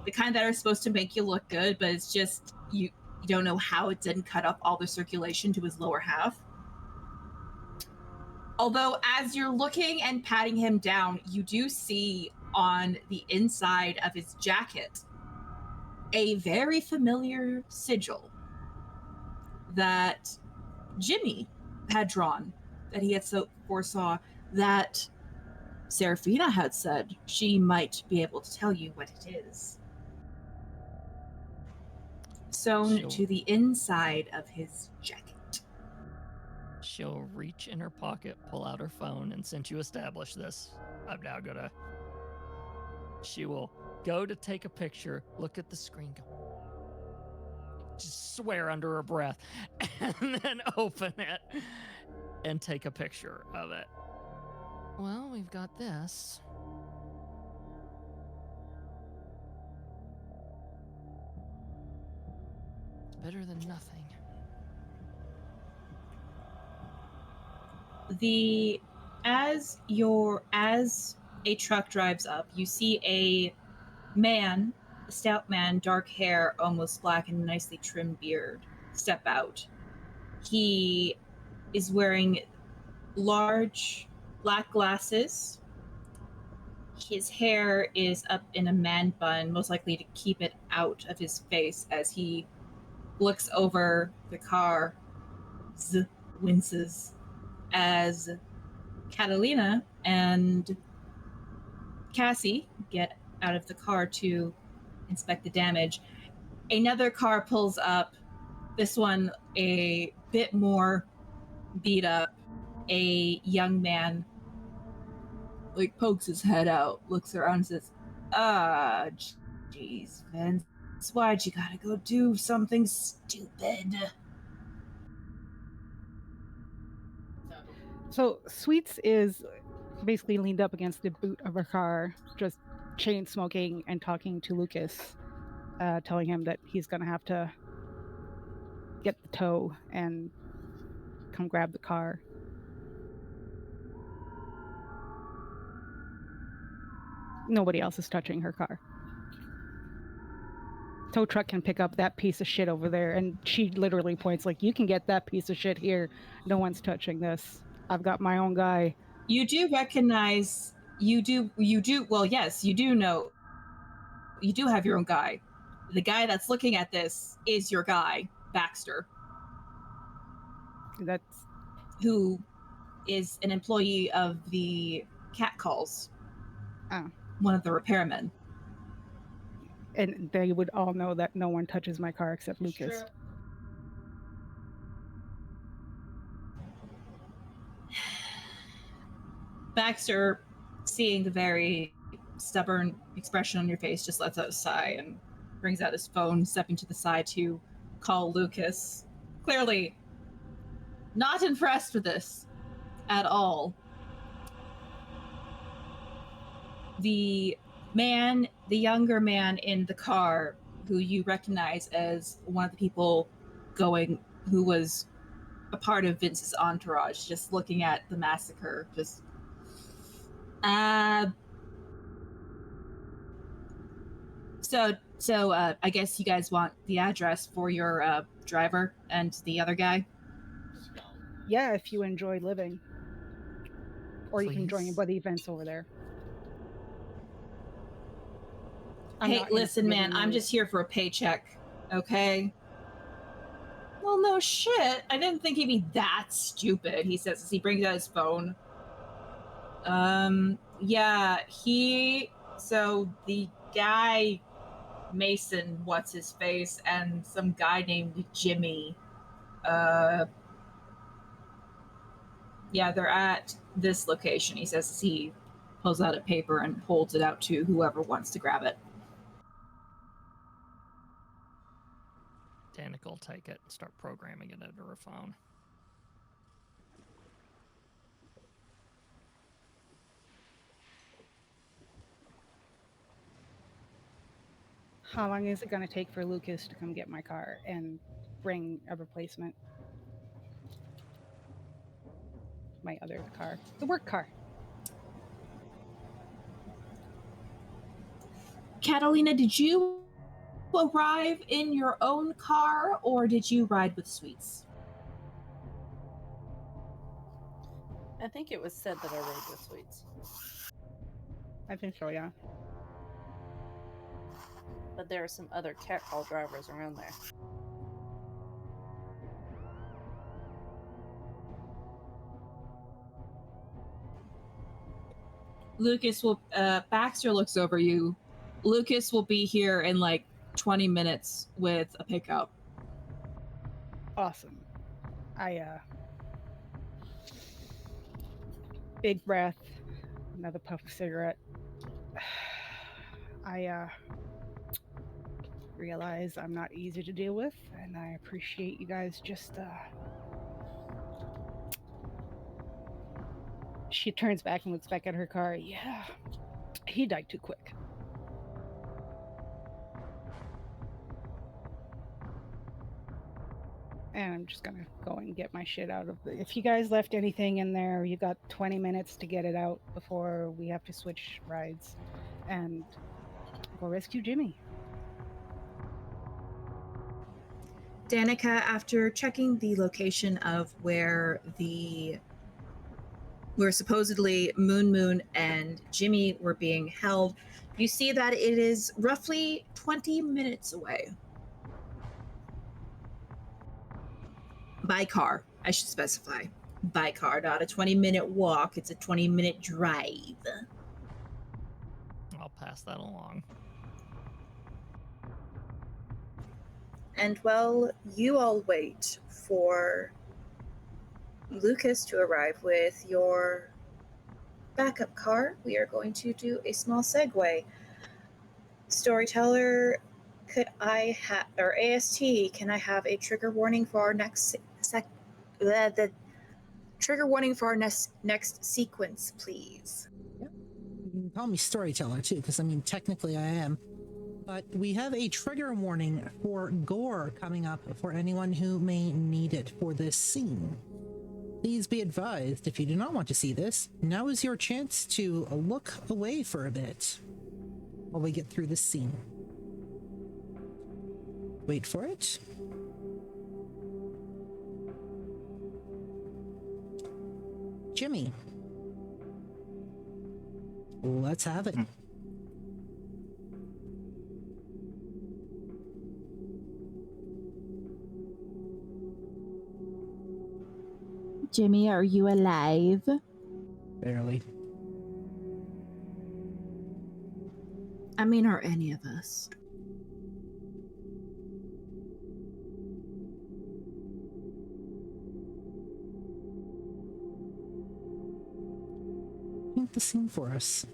The kind that are supposed to make you look good, but it's just you don't know how it didn't cut up all the circulation to his lower half. Although as you're looking and patting him down, you do see on the inside of his jacket a very familiar sigil that Jimmy had drawn, that he had foresaw, that Seraphina had said she might be able to tell you what it is. Sewn She'll- to the inside of his jacket. She'll reach in her pocket, pull out her phone, and since you established this, I'm now gonna... She will go to take a picture, look at the screen, go... Just swear under her breath, and then open it and take a picture of it. Well, we've got this. It's better than nothing. As a truck drives up, you see a man, a stout man, dark hair, almost black, and nicely trimmed beard step out. He is wearing large black glasses. His hair is up in a man bun, most likely to keep it out of his face as he looks over the car, winces as Catalina and Cassie get out of the car to inspect the damage. Another car pulls up, this one a bit more beat up. A young man pokes his head out, looks around and says, jeez, Vince, why'd you gotta go do something stupid? So Sweets is basically leaned up against the boot of her car, just chain smoking and talking to Lucas, telling him that he's gonna have to get the tow and come grab the car. Nobody else is touching her car. Tow truck can pick up that piece of shit over there, and she literally points like, you can get that piece of shit here. No one's touching this. I've got my own guy. You do recognize, well, yes, you do know, you do have your own guy. The guy that's looking at this is your guy, Baxter. That's who is an employee of the cat calls. Oh. One of the repairmen. And they would all know that no one touches my car except Lucas. Sure. Baxter, seeing the very stubborn expression on your face, just lets out a sigh and brings out his phone, stepping to the side to call Lucas. Clearly not impressed with this at all. The younger man in the car, who you recognize as one of the people who was a part of Vince's entourage, just looking at the massacre, just So I guess you guys want the address for your driver and the other guy? Yeah, if you enjoy living. Or you can join Please. by the events over there. Hey, listen, man, I'm just here for a paycheck, okay? Well, no shit. I didn't think he'd be that stupid, he says as he brings out his phone. Yeah, so the guy, Mason, what's his face, and some guy named Jimmy, yeah, they're at this location, he says as he pulls out a paper and holds it out to whoever wants to grab it. Danica will take it and start programming it into her phone. How long is it going to take for Lucas to come get my car and bring a replacement? My other car. The work car. Catalina, did you arrive in your own car, or did you ride with Sweets? I think it was said that I rode with Sweets. I think so, yeah. But there are some other cat call drivers around there. Baxter looks over you. Lucas will be here in like 20 minutes with a pickup. Awesome. Big breath, another puff of cigarette. I realize I'm not easy to deal with, and I appreciate you guys just She turns back and looks back at her car. Yeah, he died too quick. And I'm just gonna go and get my shit out of the... If you guys left anything in there, you got 20 minutes to get it out before we have to switch rides. And go rescue Jimmy. Danica, after checking the location of where supposedly Moon and Jimmy were being held, you see that it is roughly 20 minutes away. By car, I should specify. By car, not a 20-minute walk. It's a 20-minute drive. I'll pass that along. And while you all wait for Lucas to arrive with your backup car, we are going to do a small segue. Storyteller, could I have, or AST, can I have a trigger warning for our next the trigger warning for our next sequence, please? Yep. You can call me Storyteller too, because I mean technically I am. But we have a trigger warning for gore coming up for anyone who may need it for this scene. Please be advised, if you do not want to see this, now is your chance to look away for a bit while we get through this scene. Wait for it. Jimmy. Let's have it. Jimmy, are you alive? Barely. I mean, are any of us? Paint the scene for us.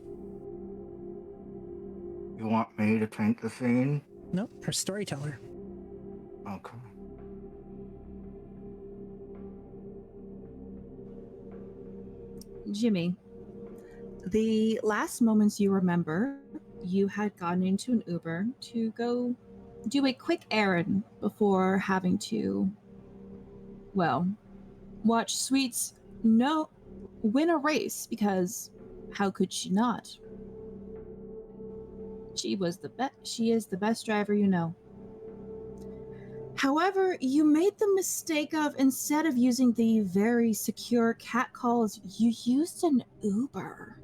You want me to paint the scene? Nope, her storyteller. Okay. Jimmy, the last moments you remember, you had gotten into an Uber to go do a quick errand before having to, well, watch Sweets win a race, because how could she not? She is the best driver you know. However, you made the mistake of, instead of using the very secure cat calls, you used an Uber.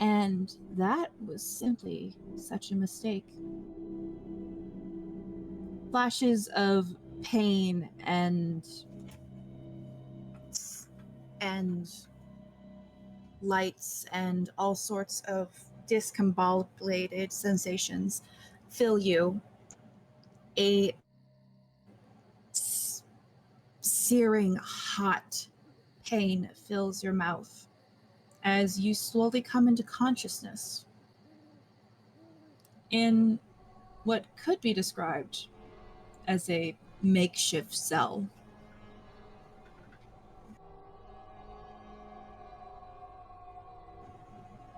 And that was simply such a mistake. Flashes of pain and lights and all sorts of discombobulated sensations fill you. A searing hot pain fills your mouth as you slowly come into consciousness in what could be described as a makeshift cell.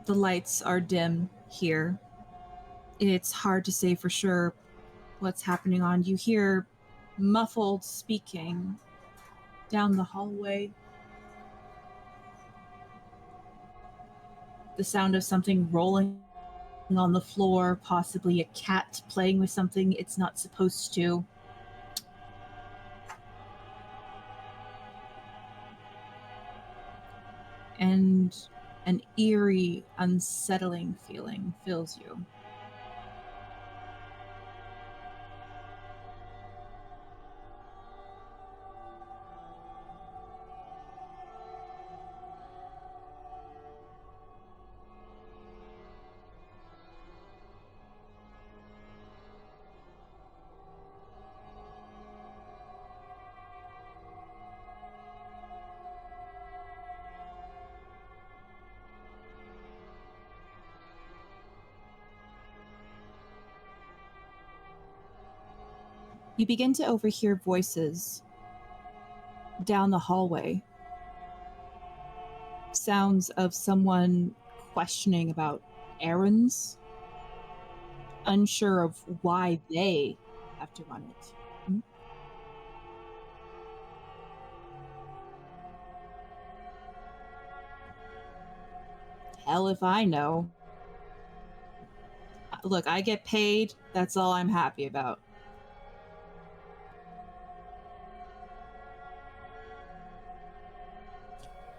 The lights are dim here. It's hard to say for sure what's happening on. You hear muffled speaking down the hallway. The sound of something rolling on the floor, possibly a cat playing with something it's not supposed to. And an eerie, unsettling feeling fills you. You begin to overhear voices down the hallway. Sounds of someone questioning about errands, unsure of why they have to run it. Hell if I know. Look, I get paid. That's all I'm happy about.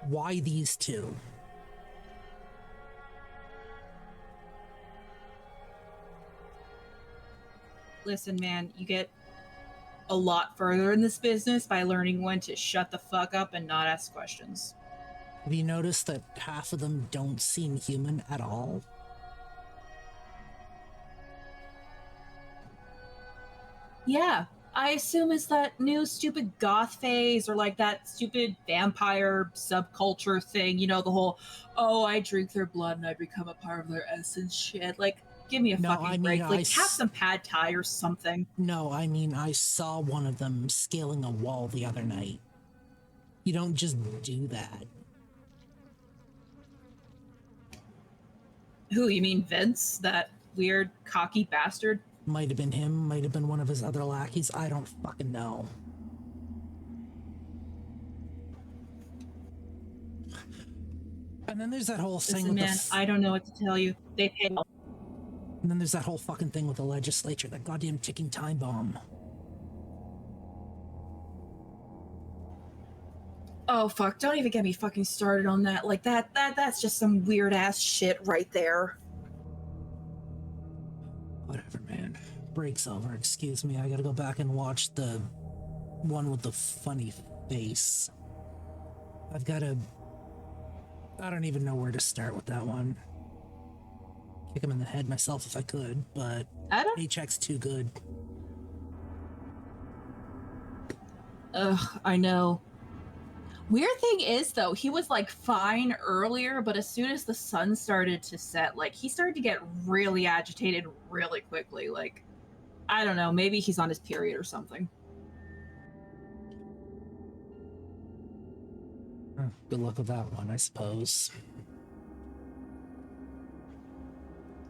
Why these two? Listen, man, you get a lot further in this business by learning when to shut the fuck up and not ask questions. Have you noticed that half of them don't seem human at all? Yeah, I assume it's that new stupid goth phase, or like that stupid vampire subculture thing, you know, the whole, oh, I drink their blood and I become a part of their essence shit. Like, give me a fucking break. Like, have some pad thai or something. No, I mean, I saw one of them scaling a wall the other night. You don't just do that. Who, you mean Vince? That weird, cocky bastard? Might have been him, might have been one of his other lackeys. I don't fucking know. And then there's that whole thing Listen, with man, I don't know what to tell you. They pay. And then there's that whole fucking thing with the legislature, that goddamn ticking time bomb. Oh fuck, don't even get me fucking started on that. Like that's just some weird ass shit right there. Whatever, man. Break's over, excuse me. I gotta go back and watch the one with the funny face. I don't even know where to start with that one. Kick him in the head myself if I could, but paycheck's too good. Ugh, I know. Weird thing is, though, he was like fine earlier, but as soon as the sun started to set, like he started to get really agitated really quickly. Like, I don't know, maybe he's on his period or something. Good luck with that one, I suppose.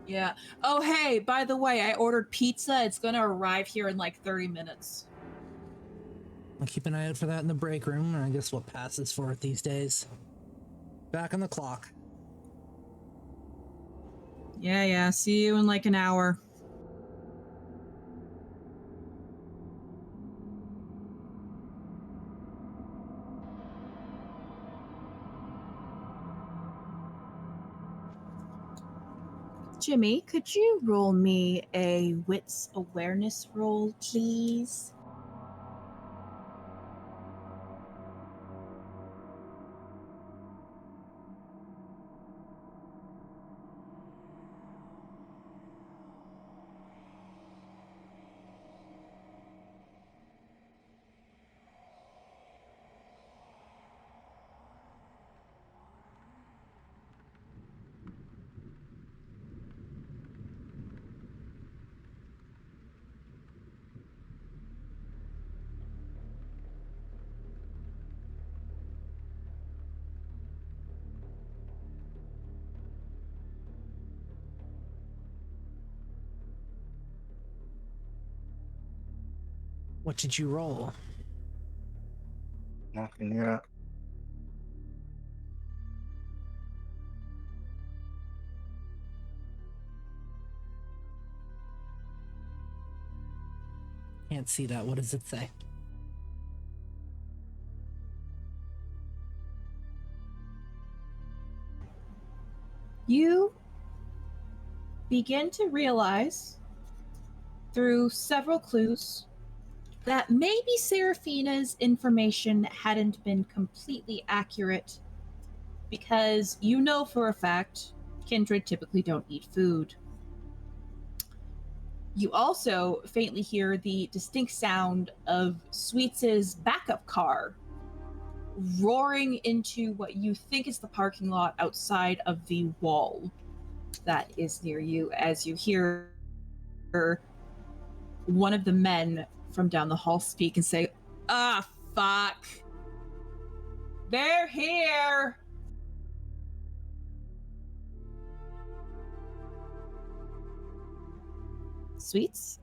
Yeah. Oh, hey, by the way, I ordered pizza. It's gonna arrive here in like 30 minutes. I'll keep an eye out for that in the break room, and I guess what passes for it these days. Back on the clock. Yeah, see you in like an hour. Jimmy, could you roll me a wits awareness roll, please? What did you roll? Nothing yet. Can't see that. What does it say? You begin to realize through several clues that maybe Seraphina's information hadn't been completely accurate, because you know for a fact kindred typically don't eat food. You also faintly hear the distinct sound of Sweets' backup car roaring into what you think is the parking lot outside of the wall that is near you, as you hear one of the men from down the hall speak and say, "Ah, fuck. They're here." Sweets?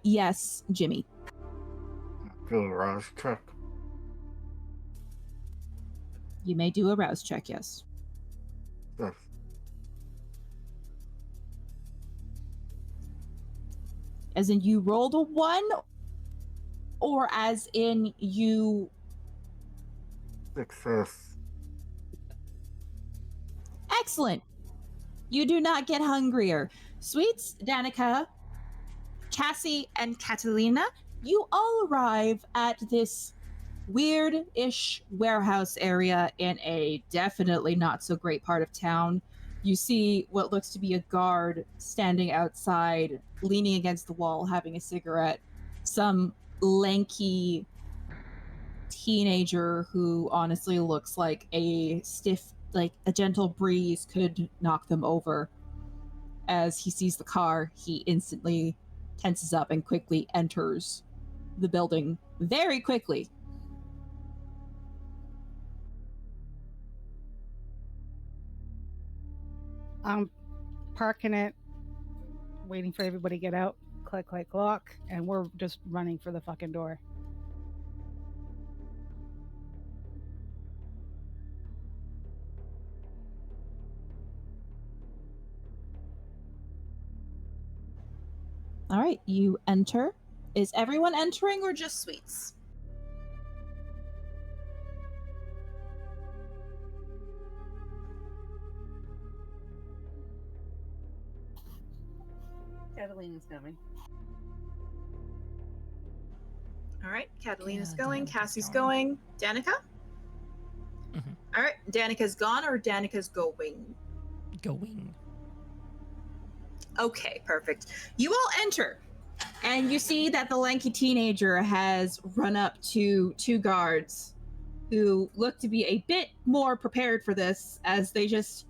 Yes, Jimmy. Do a rouse check. You may do a rouse check, yes. Yes. As in you rolled a 1, or as in you... Success. Excellent. You do not get hungrier. Sweets, Danica, Cassie, and Catalina, you all arrive at this weird-ish warehouse area in a definitely not so great part of town. You see what looks to be a guard standing outside, leaning against the wall, having a cigarette. Some lanky teenager who honestly looks like a gentle breeze could knock them over. As he sees the car, he instantly tenses up and quickly enters the building very quickly. I'm parking it, waiting for everybody to get out. Click, click, lock, and we're just running for the fucking door. All right, you enter. Is everyone entering or just Sweets? Catalina's coming. All right, Catalina's Yeah, going, Danica's Cassie's going. going. Danica? Mhm. All right, Danica's gone or Danica's going? Going. Okay, perfect. You all enter, and you see that the lanky teenager has run up to two guards who look to be a bit more prepared for this as they just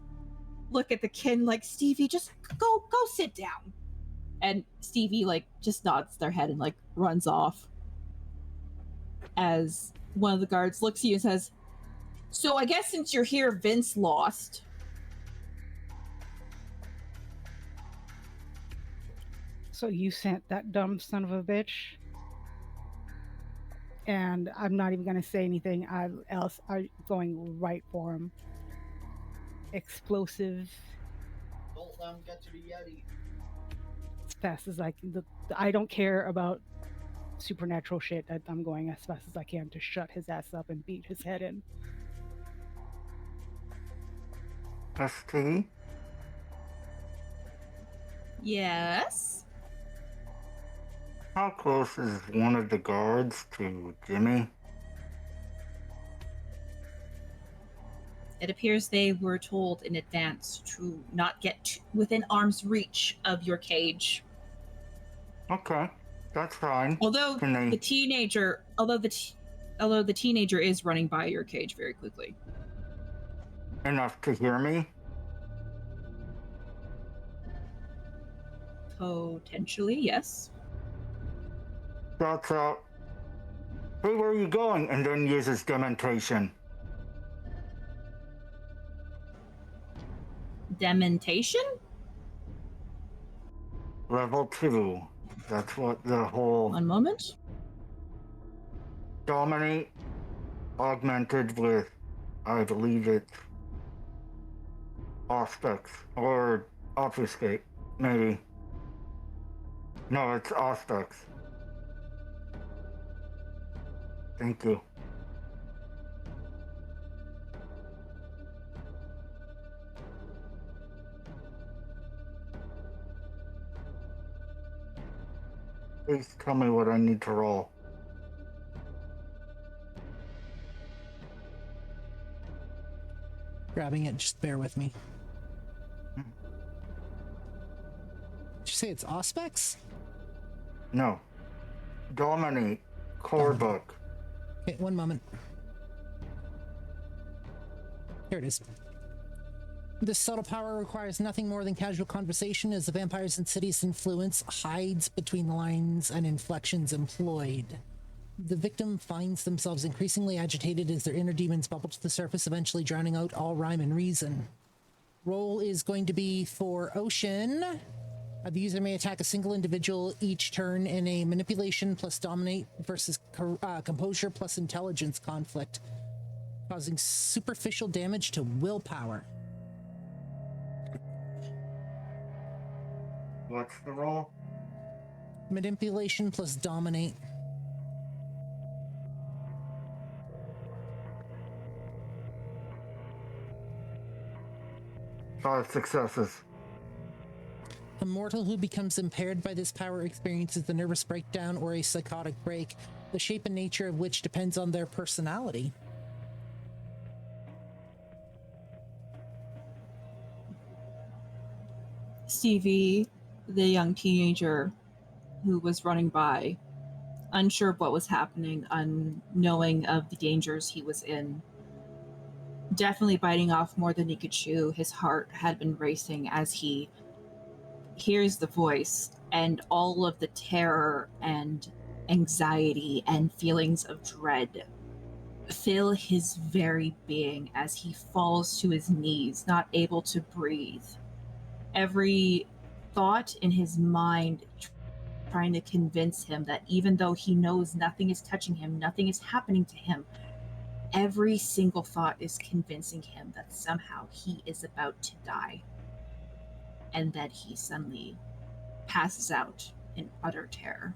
look at the kid like, Stevie, just go sit down. And Stevie like just nods their head and like runs off as one of the guards looks at you and says, so I guess since you're here, Vince lost. So you sent that dumb son of a bitch? And I'm not even going to say anything else. I'm going right for him. Explosive. Don't let him get to the Yeti. As fast as I can. I don't care about supernatural shit. I'm going as fast as I can to shut his ass up and beat his head in. ST? Yes. How close is one of the guards to Jimmy? It appears they were told in advance to not get within arm's reach of your cage. Okay, that's fine. Although Can they... the teenager is running by your cage very quickly. Enough to hear me? Potentially, yes. That's out. Hey, where are you going? And then uses dementation. Dementation? Level 2. That's what the whole... One moment. Dominate augmented with, I believe it's Auspex or Obfuscate, maybe. No, it's Auspex. Thank you. Please tell me what I need to roll. Grabbing it, just bear with me. Did you say it's Auspex? No. Dominate. Core book. Okay, one moment. Here it is. This subtle power requires nothing more than casual conversation as the vampire's insidious influence hides between the lines and inflections employed. The victim finds themselves increasingly agitated as their inner demons bubble to the surface, eventually drowning out all rhyme and reason. Roll is going to be for Ocean. The user may attack a single individual each turn in a manipulation plus dominate versus composure plus intelligence conflict, causing superficial damage to willpower. What's the roll? Manipulation plus dominate. 5 successes. A mortal who becomes impaired by this power experiences a nervous breakdown or a psychotic break, the shape and nature of which depends on their personality. Stevie, the young teenager who was running by, unsure of what was happening, unknowing of the dangers he was in, definitely biting off more than he could chew. His heart had been racing as he hears the voice, and all of the terror and anxiety and feelings of dread fill his very being as he falls to his knees, not able to breathe. Every thought in his mind trying to convince him that even though he knows nothing is touching him, nothing is happening to him, every single thought is convincing him that somehow he is about to die, and that he suddenly passes out in utter terror.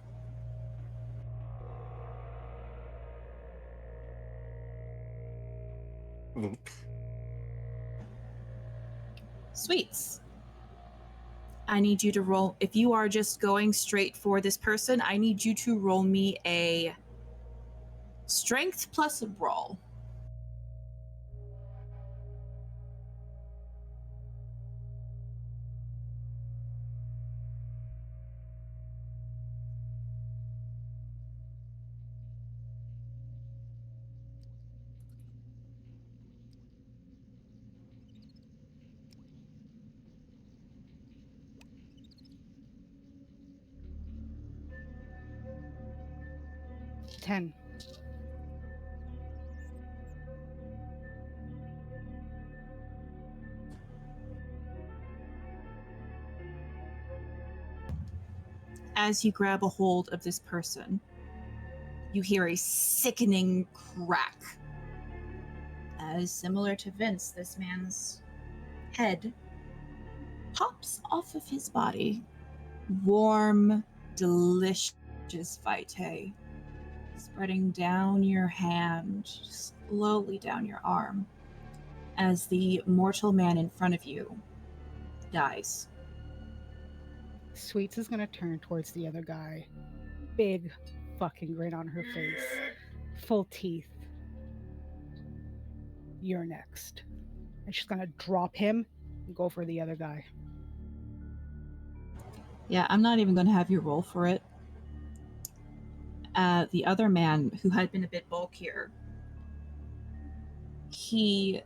Oops. Sweets. I need you to roll. If you are just going straight for this person, I need you to roll me a strength plus a brawl. Ten. As you grab a hold of this person, you hear a sickening crack. As similar to Vince, this man's head pops off of his body. Warm, delicious vitae spreading down your hand, slowly down your arm, as the mortal man in front of you dies. Sweets is gonna turn towards the other guy. Big fucking grin on her face. Full teeth. You're next. And she's gonna drop him and go for the other guy. Yeah, I'm not even going to have you roll for it. The other man, who had been a bit bulkier, he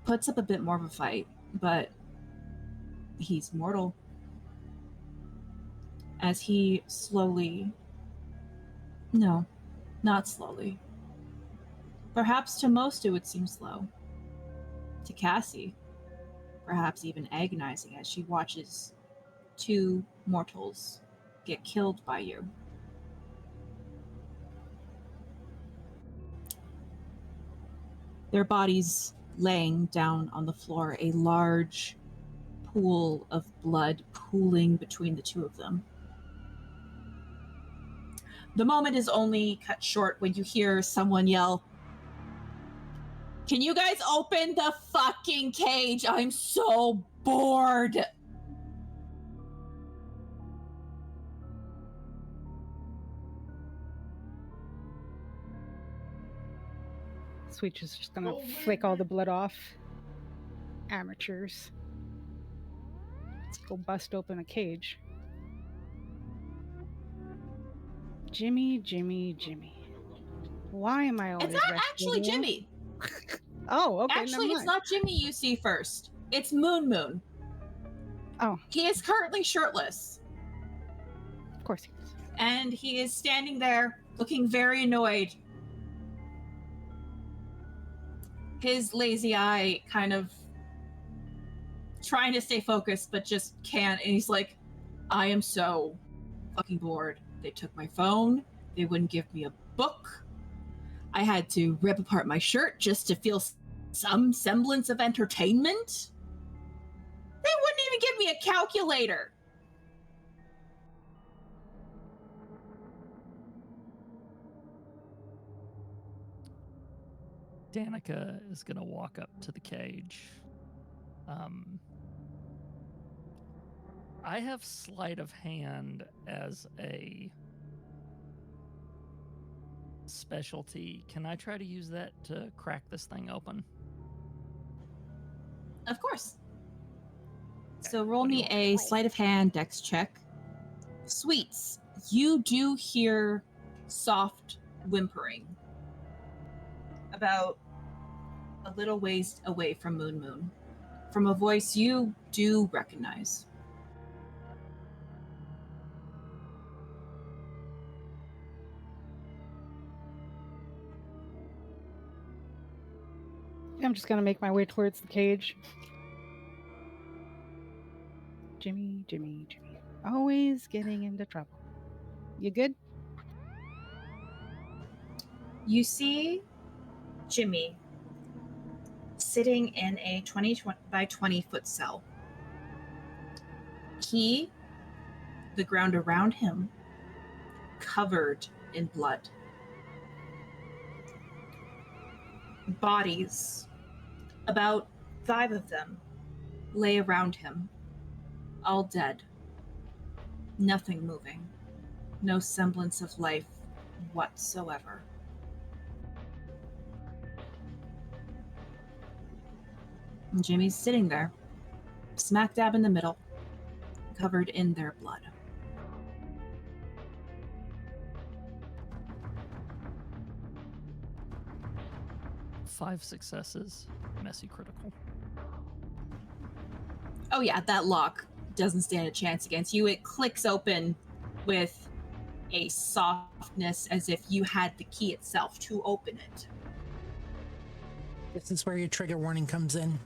puts up a bit more of a fight, but he's mortal. As he slowly... No, not slowly. Perhaps to most it would seem slow. To Cassie, perhaps even agonizing as she watches two mortals get killed by you. Their bodies laying down on the floor, a large pool of blood pooling between the two of them. The moment is only cut short when you hear someone yell, "Can you guys open the fucking cage? I'm so bored." Sweet is just gonna flick all the blood off. Amateurs. Let's go bust open a cage. Jimmy, Jimmy, Jimmy. Why am I always It's not actually rescuing you? Jimmy. Oh, okay. Actually, never it's mind. not Jimmy you see first. It's Moon Moon. Oh. He is currently shirtless. Of course he is. And he is standing there looking very annoyed. His lazy eye kind of trying to stay focused, but just can't. And he's like, "I am so fucking bored. They took my phone. They wouldn't give me a book. I had to rip apart my shirt just to feel some semblance of entertainment. They wouldn't even give me a calculator." Danica is going to walk up to the cage. I have sleight of hand as a specialty. Can I try to use that to crack this thing open? Of course. Okay, So roll what do you me want me to a roll? sleight of hand dex check. Sweets, you do hear soft whimpering about a little ways away from Moon Moon, from a voice you do recognize. I'm just gonna make my way towards the cage. Jimmy, Jimmy, Jimmy. Always getting into trouble. You good? You see Jimmy sitting in a 20 by 20 foot cell. He the ground around him covered in blood. Bodies, about 5 of them, lay around him, all dead. Nothing moving. No semblance of life whatsoever. And Jimmy's sitting there, smack dab in the middle, covered in their blood. Five successes, messy critical. Oh yeah, that lock doesn't stand a chance against you. It clicks open with a softness as if you had the key itself to open it. This is where your trigger warning comes in.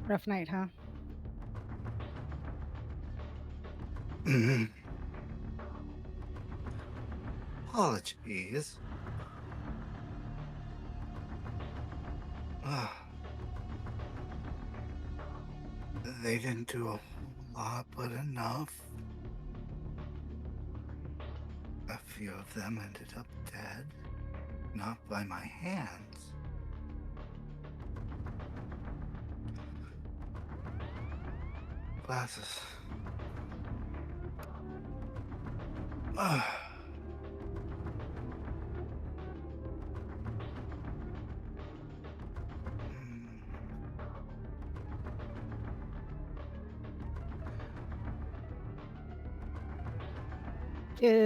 Rough night, huh? Apologies. They didn't do a whole lot, but enough. A few of them ended up dead. Not by my hands. Glasses.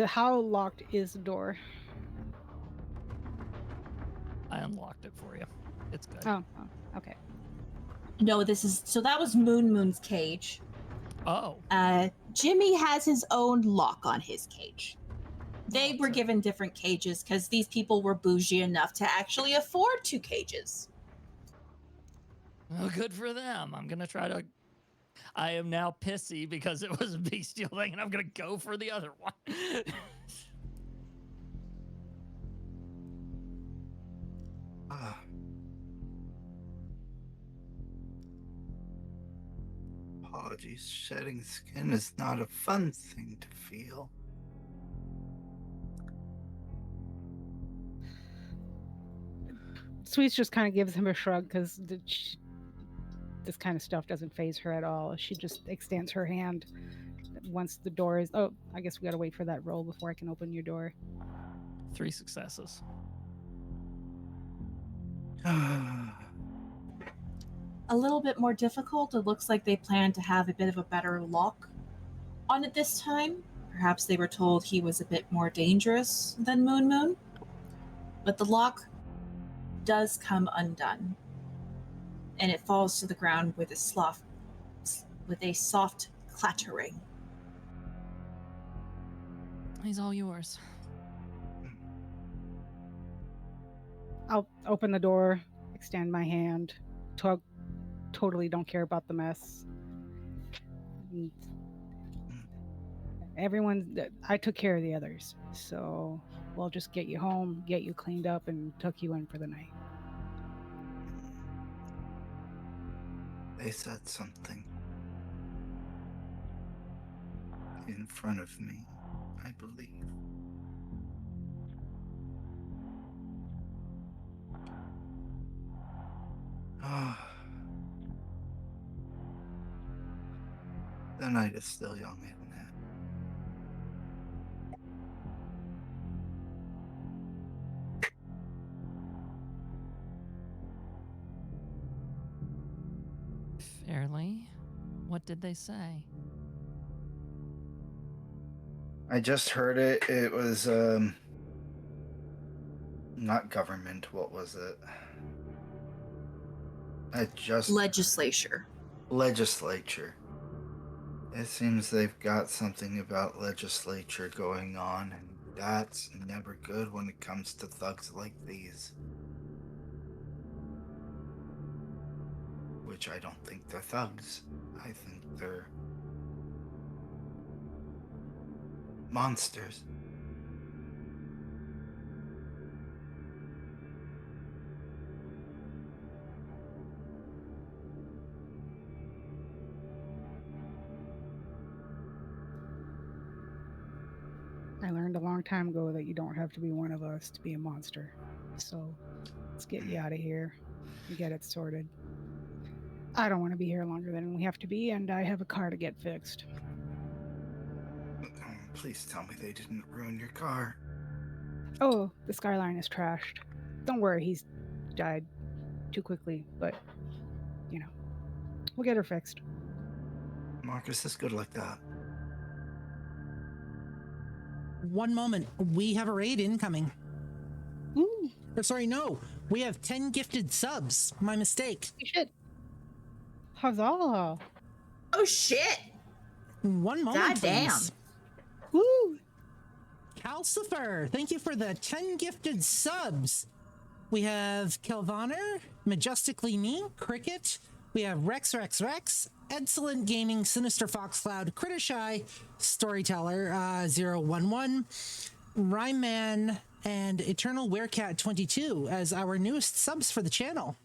How locked is the door? I unlocked it for you. It's good. Oh, okay. No, so that was Moon's cage. Oh. Jimmy has his own lock on his cage. They were given different cages because these people were bougie enough to actually afford 2 cages. Well, good for them. I'm going to try to... I am now pissy because it was a bestial thing, and I'm going to go for the other one. Apologies. Shedding skin is not a fun thing to feel. Sweets just kind of gives him a shrug because this kind of stuff doesn't faze her at all. She just extends her hand once the door is... Oh, I guess we gotta wait for that roll before I can open your door. 3 successes. A little bit more difficult. It looks like they plan to have a bit of a better lock on it this time. Perhaps they were told he was a bit more dangerous than Moon. But the lock does come undone, and it falls to the ground with a soft clattering. He's all yours. I'll open the door, extend my hand. Totally don't care about the mess. I took care of the others, so we'll just get you home, get you cleaned up, and tuck you in for the night. They said something in front of me, I believe. The night is still young, isn't it? Fairly. What did they say? I just heard it. It was, not government. What was it? Legislature. It seems they've got something about legislature going on, and that's never good when it comes to thugs like these. Which I don't think they're thugs. I think they're monsters. I learned a long time ago that you don't have to be one of us to be a monster. So let's get you out of here and get it sorted. I don't want to be here longer than we have to be, and I have a car to get fixed. Please tell me they didn't ruin your car. Oh, the skyline is trashed. Don't worry, he's died too quickly, but, you know, we'll get her fixed. Marcus is good like that. One moment. We have a raid incoming. Ooh, Or sorry, no. We have 10 gifted subs. My mistake. shit. Huzzah. Oh shit! One moment, Goddamn. please. Woo! Calcifer, thank you for the 10 gifted subs. We have Kelvaner, Majestically Me, Cricket. We have Rex, Excellent Gaming, Sinister Foxcloud, Crittershy, Storyteller 011, Rhyme Man, and Eternal Werecat 22 as our newest subs for the channel.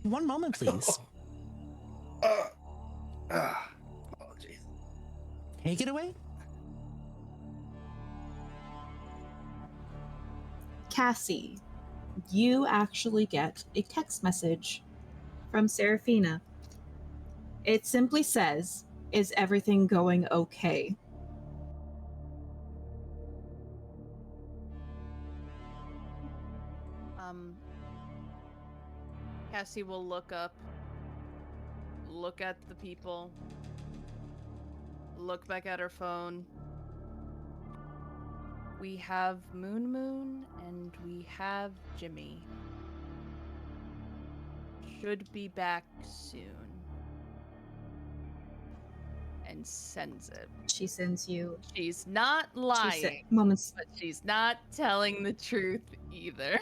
One moment, please. Apologies. Take it away. Cassie, you actually get a text message from Seraphina. It simply says, "Is everything going okay?" Cassie will look up, look at the people, look back at her phone. We have Moon and we have Jimmy. Should be back soon. And sends it. She sends you. She's not lying, Moments. but she's not telling the truth either.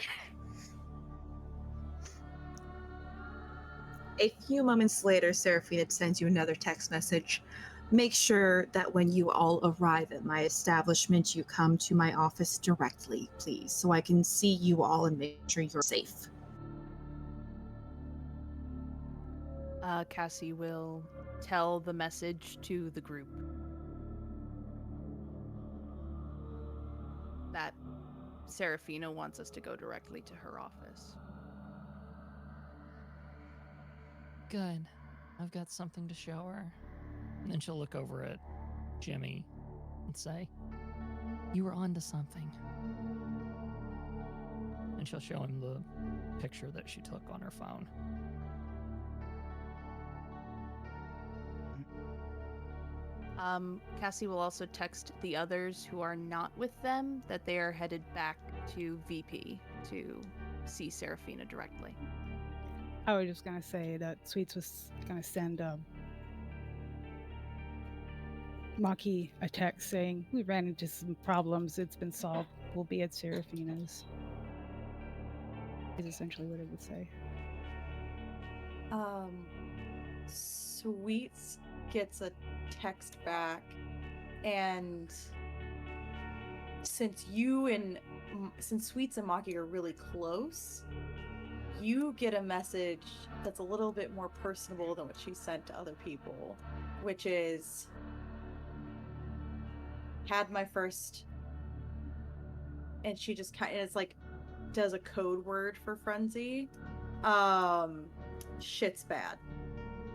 A few moments later, Seraphina sends you another text message. Make sure that when you all arrive at my establishment, you come to my office directly, please, so I can see you all and make sure you're safe. Cassie will tell the message to the group that Seraphina wants us to go directly to her office. Good. I've got something to show her. And then she'll look over at Jimmy and say, "You were onto something." And she'll show him the picture that she took on her phone. Cassie will also text the others who are not with them that they are headed back to VP to see Seraphina directly. I was just going to say that Sweets was going to send Maki a text saying, "We ran into some problems. It's been solved. We'll be at Seraphina's." Is essentially what it would say. Sweets gets a text back, and since Sweets and Maki are really close, you get a message that's a little bit more personable than what she sent to other people, which is, had my first, and she just kind of, it's like, does a code word for frenzy. Shit's bad.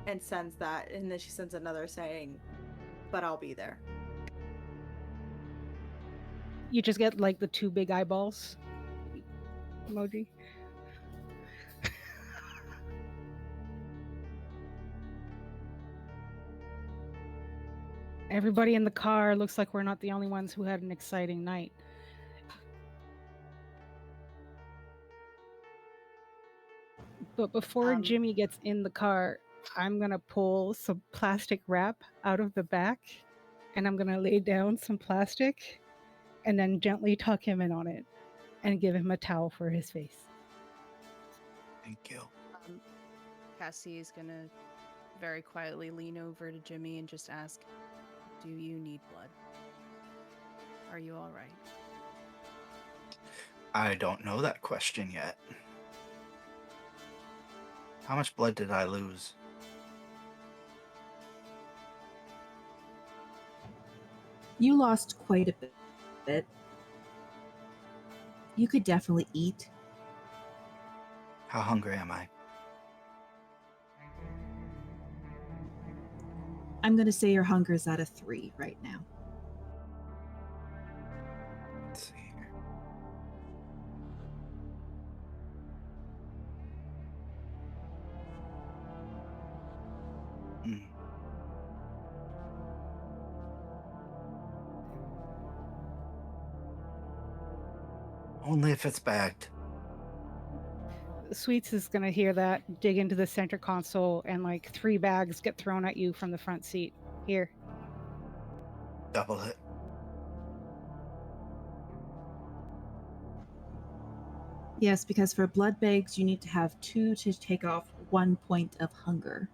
And sends that, and then she sends another saying, "But I'll be there." You just get like the two big eyeballs emoji. Everybody in the car looks like we're not the only ones who had an exciting night. But before Jimmy gets in the car, I'm going to pull some plastic wrap out of the back, and I'm going to lay down some plastic and then gently tuck him in on it and give him a towel for his face. Thank you. Cassie is gonna very quietly lean over to Jimmy and just ask, "Do you need blood? Are you all right?" I don't know that question yet. How much blood did I lose? You lost quite a bit. You could definitely eat. How hungry am I? I'm going to say your hunger is at a 3 right now. Let's see here. Only if it's bagged. Sweets is gonna hear that, dig into the center console, and like 3 bags get thrown at you from the front seat. Here. Double it. Yes, because for blood bags, you need to have 2 to take off 1 point of hunger.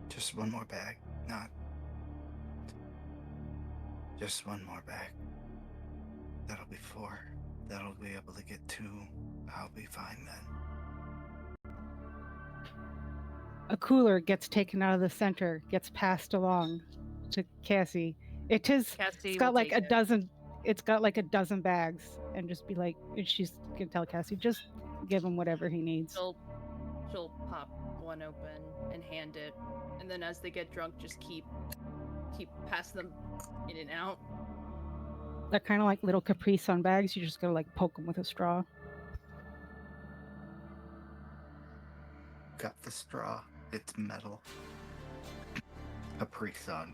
Just one more bag. Not. Just one more bag. That'll be 4. That'll be able to get 2. I'll be fine then. A cooler gets taken out of the center, gets passed along to Cassie. It's got like a dozen. It's got like a dozen bags, and just be like, she's gonna tell Cassie, just give him whatever he needs. She'll pop one open and hand it, and then as they get drunk, just keep passing them in and out. They're kind of like little Capri Sun bags. You just gotta like poke them with a straw. Got the straw. It's metal. Capri Sun.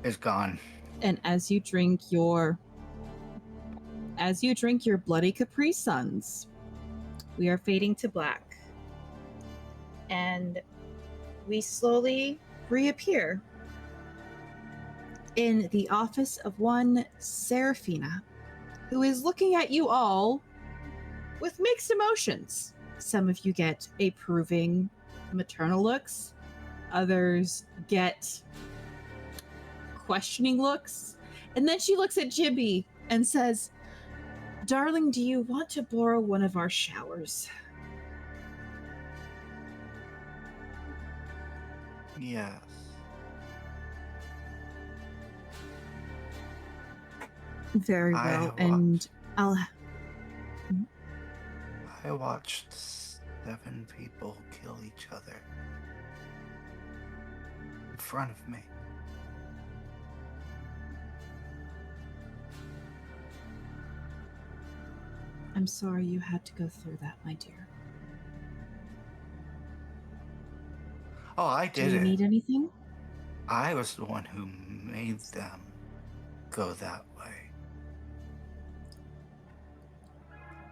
It's gone. And as you drink your bloody Capri Suns, we are fading to black. And we slowly reappear in the office of one Seraphina, who is looking at you all with mixed emotions. Some of you get approving maternal looks. Others get questioning looks. And then she looks at Jimmy and says, "Darling, do you want to borrow one of our showers?" Yes. Very well. I watched 7 people kill each other in front of me. I'm sorry you had to go through that, my dear. Oh, I did Do you it. need anything? I was the one who made them go that way.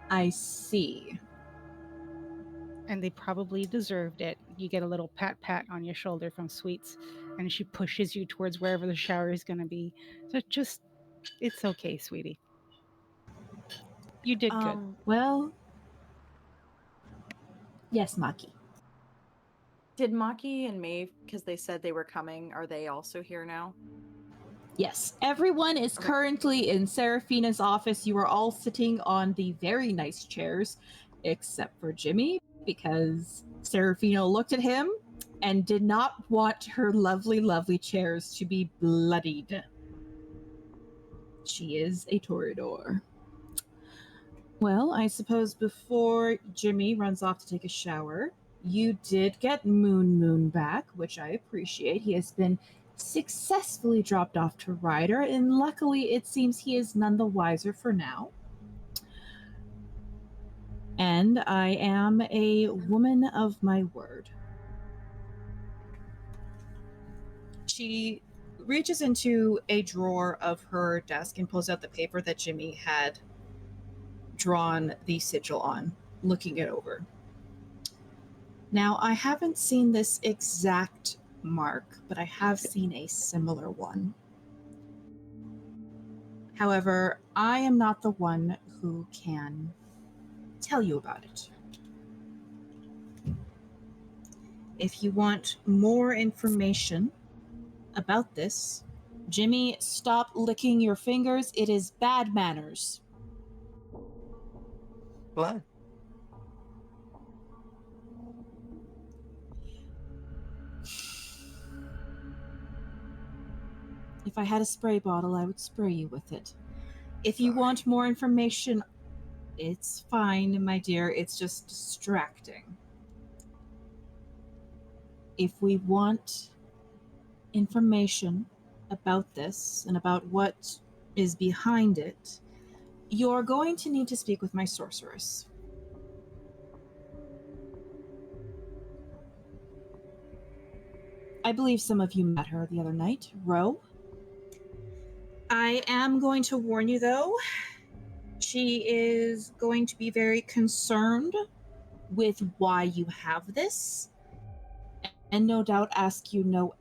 I see. And they probably deserved it. You get a little pat on your shoulder from Sweets, and she pushes you towards wherever the shower is going to be. So just, it's okay, sweetie. You did good. Well, yes, Maki. Did Maki and Maeve, because they said they were coming, are they also here now? Yes, everyone is currently in Seraphina's office. You are all sitting on the very nice chairs, except for Jimmy, because Seraphina looked at him and did not want her lovely, lovely chairs to be bloodied. She is a Toreador. Well, I suppose before Jimmy runs off to take a shower, you did get Moon back, which I appreciate. He has been successfully dropped off to Ryder, and luckily it seems he is none the wiser for now. And I am a woman of my word. She reaches into a drawer of her desk and pulls out the paper that Jimmy had drawn the sigil on, looking it over. Now, I haven't seen this exact mark, but I have seen a similar one. However, I am not the one who can tell you about it. If you want more information about this, Jimmy, stop licking your fingers. It is bad manners. What? If I had a spray bottle, I would spray you with it. If you Sorry. want more information, it's fine, my dear. It's just distracting. If we want information about this and about what is behind it, you're going to need to speak with my sorceress. I believe some of you met her the other night, Ro. I am going to warn you, though, she is going to be very concerned with why you have this, and no doubt ask you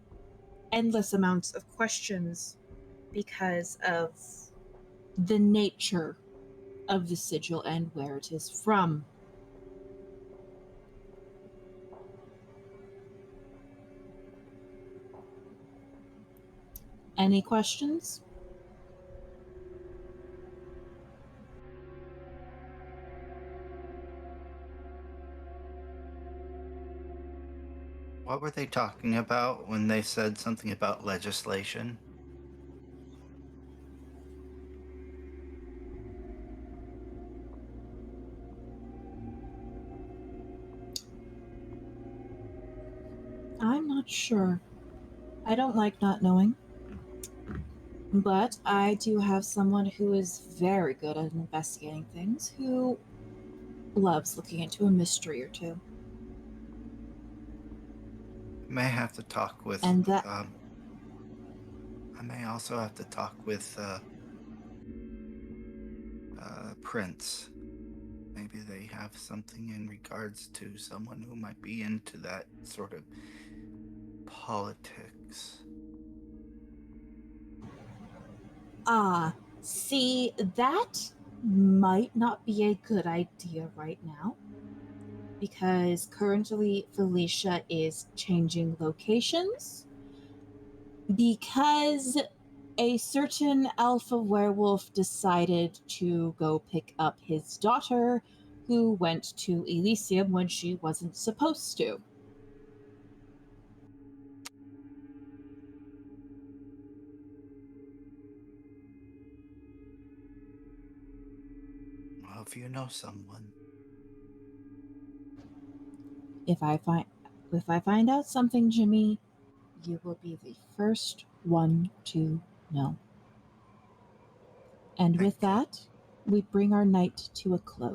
endless amounts of questions because of the nature of the sigil and where it is from. Any questions? What were they talking about when they said something about legislation? I'm not sure. I don't like not knowing. But I do have someone who is very good at investigating things, who loves looking into a mystery or two. May have to talk with. And that I may also have to talk with Prince. Maybe they have something in regards to someone who might be into that sort of politics. See, that might not be a good idea right now, because currently Felicia is changing locations because a certain alpha werewolf decided to go pick up his daughter, who went to Elysium when she wasn't supposed to. Well, if you know someone. If I find out something, Jimmy, you will be the first one to know. And with that, we bring our night to a close.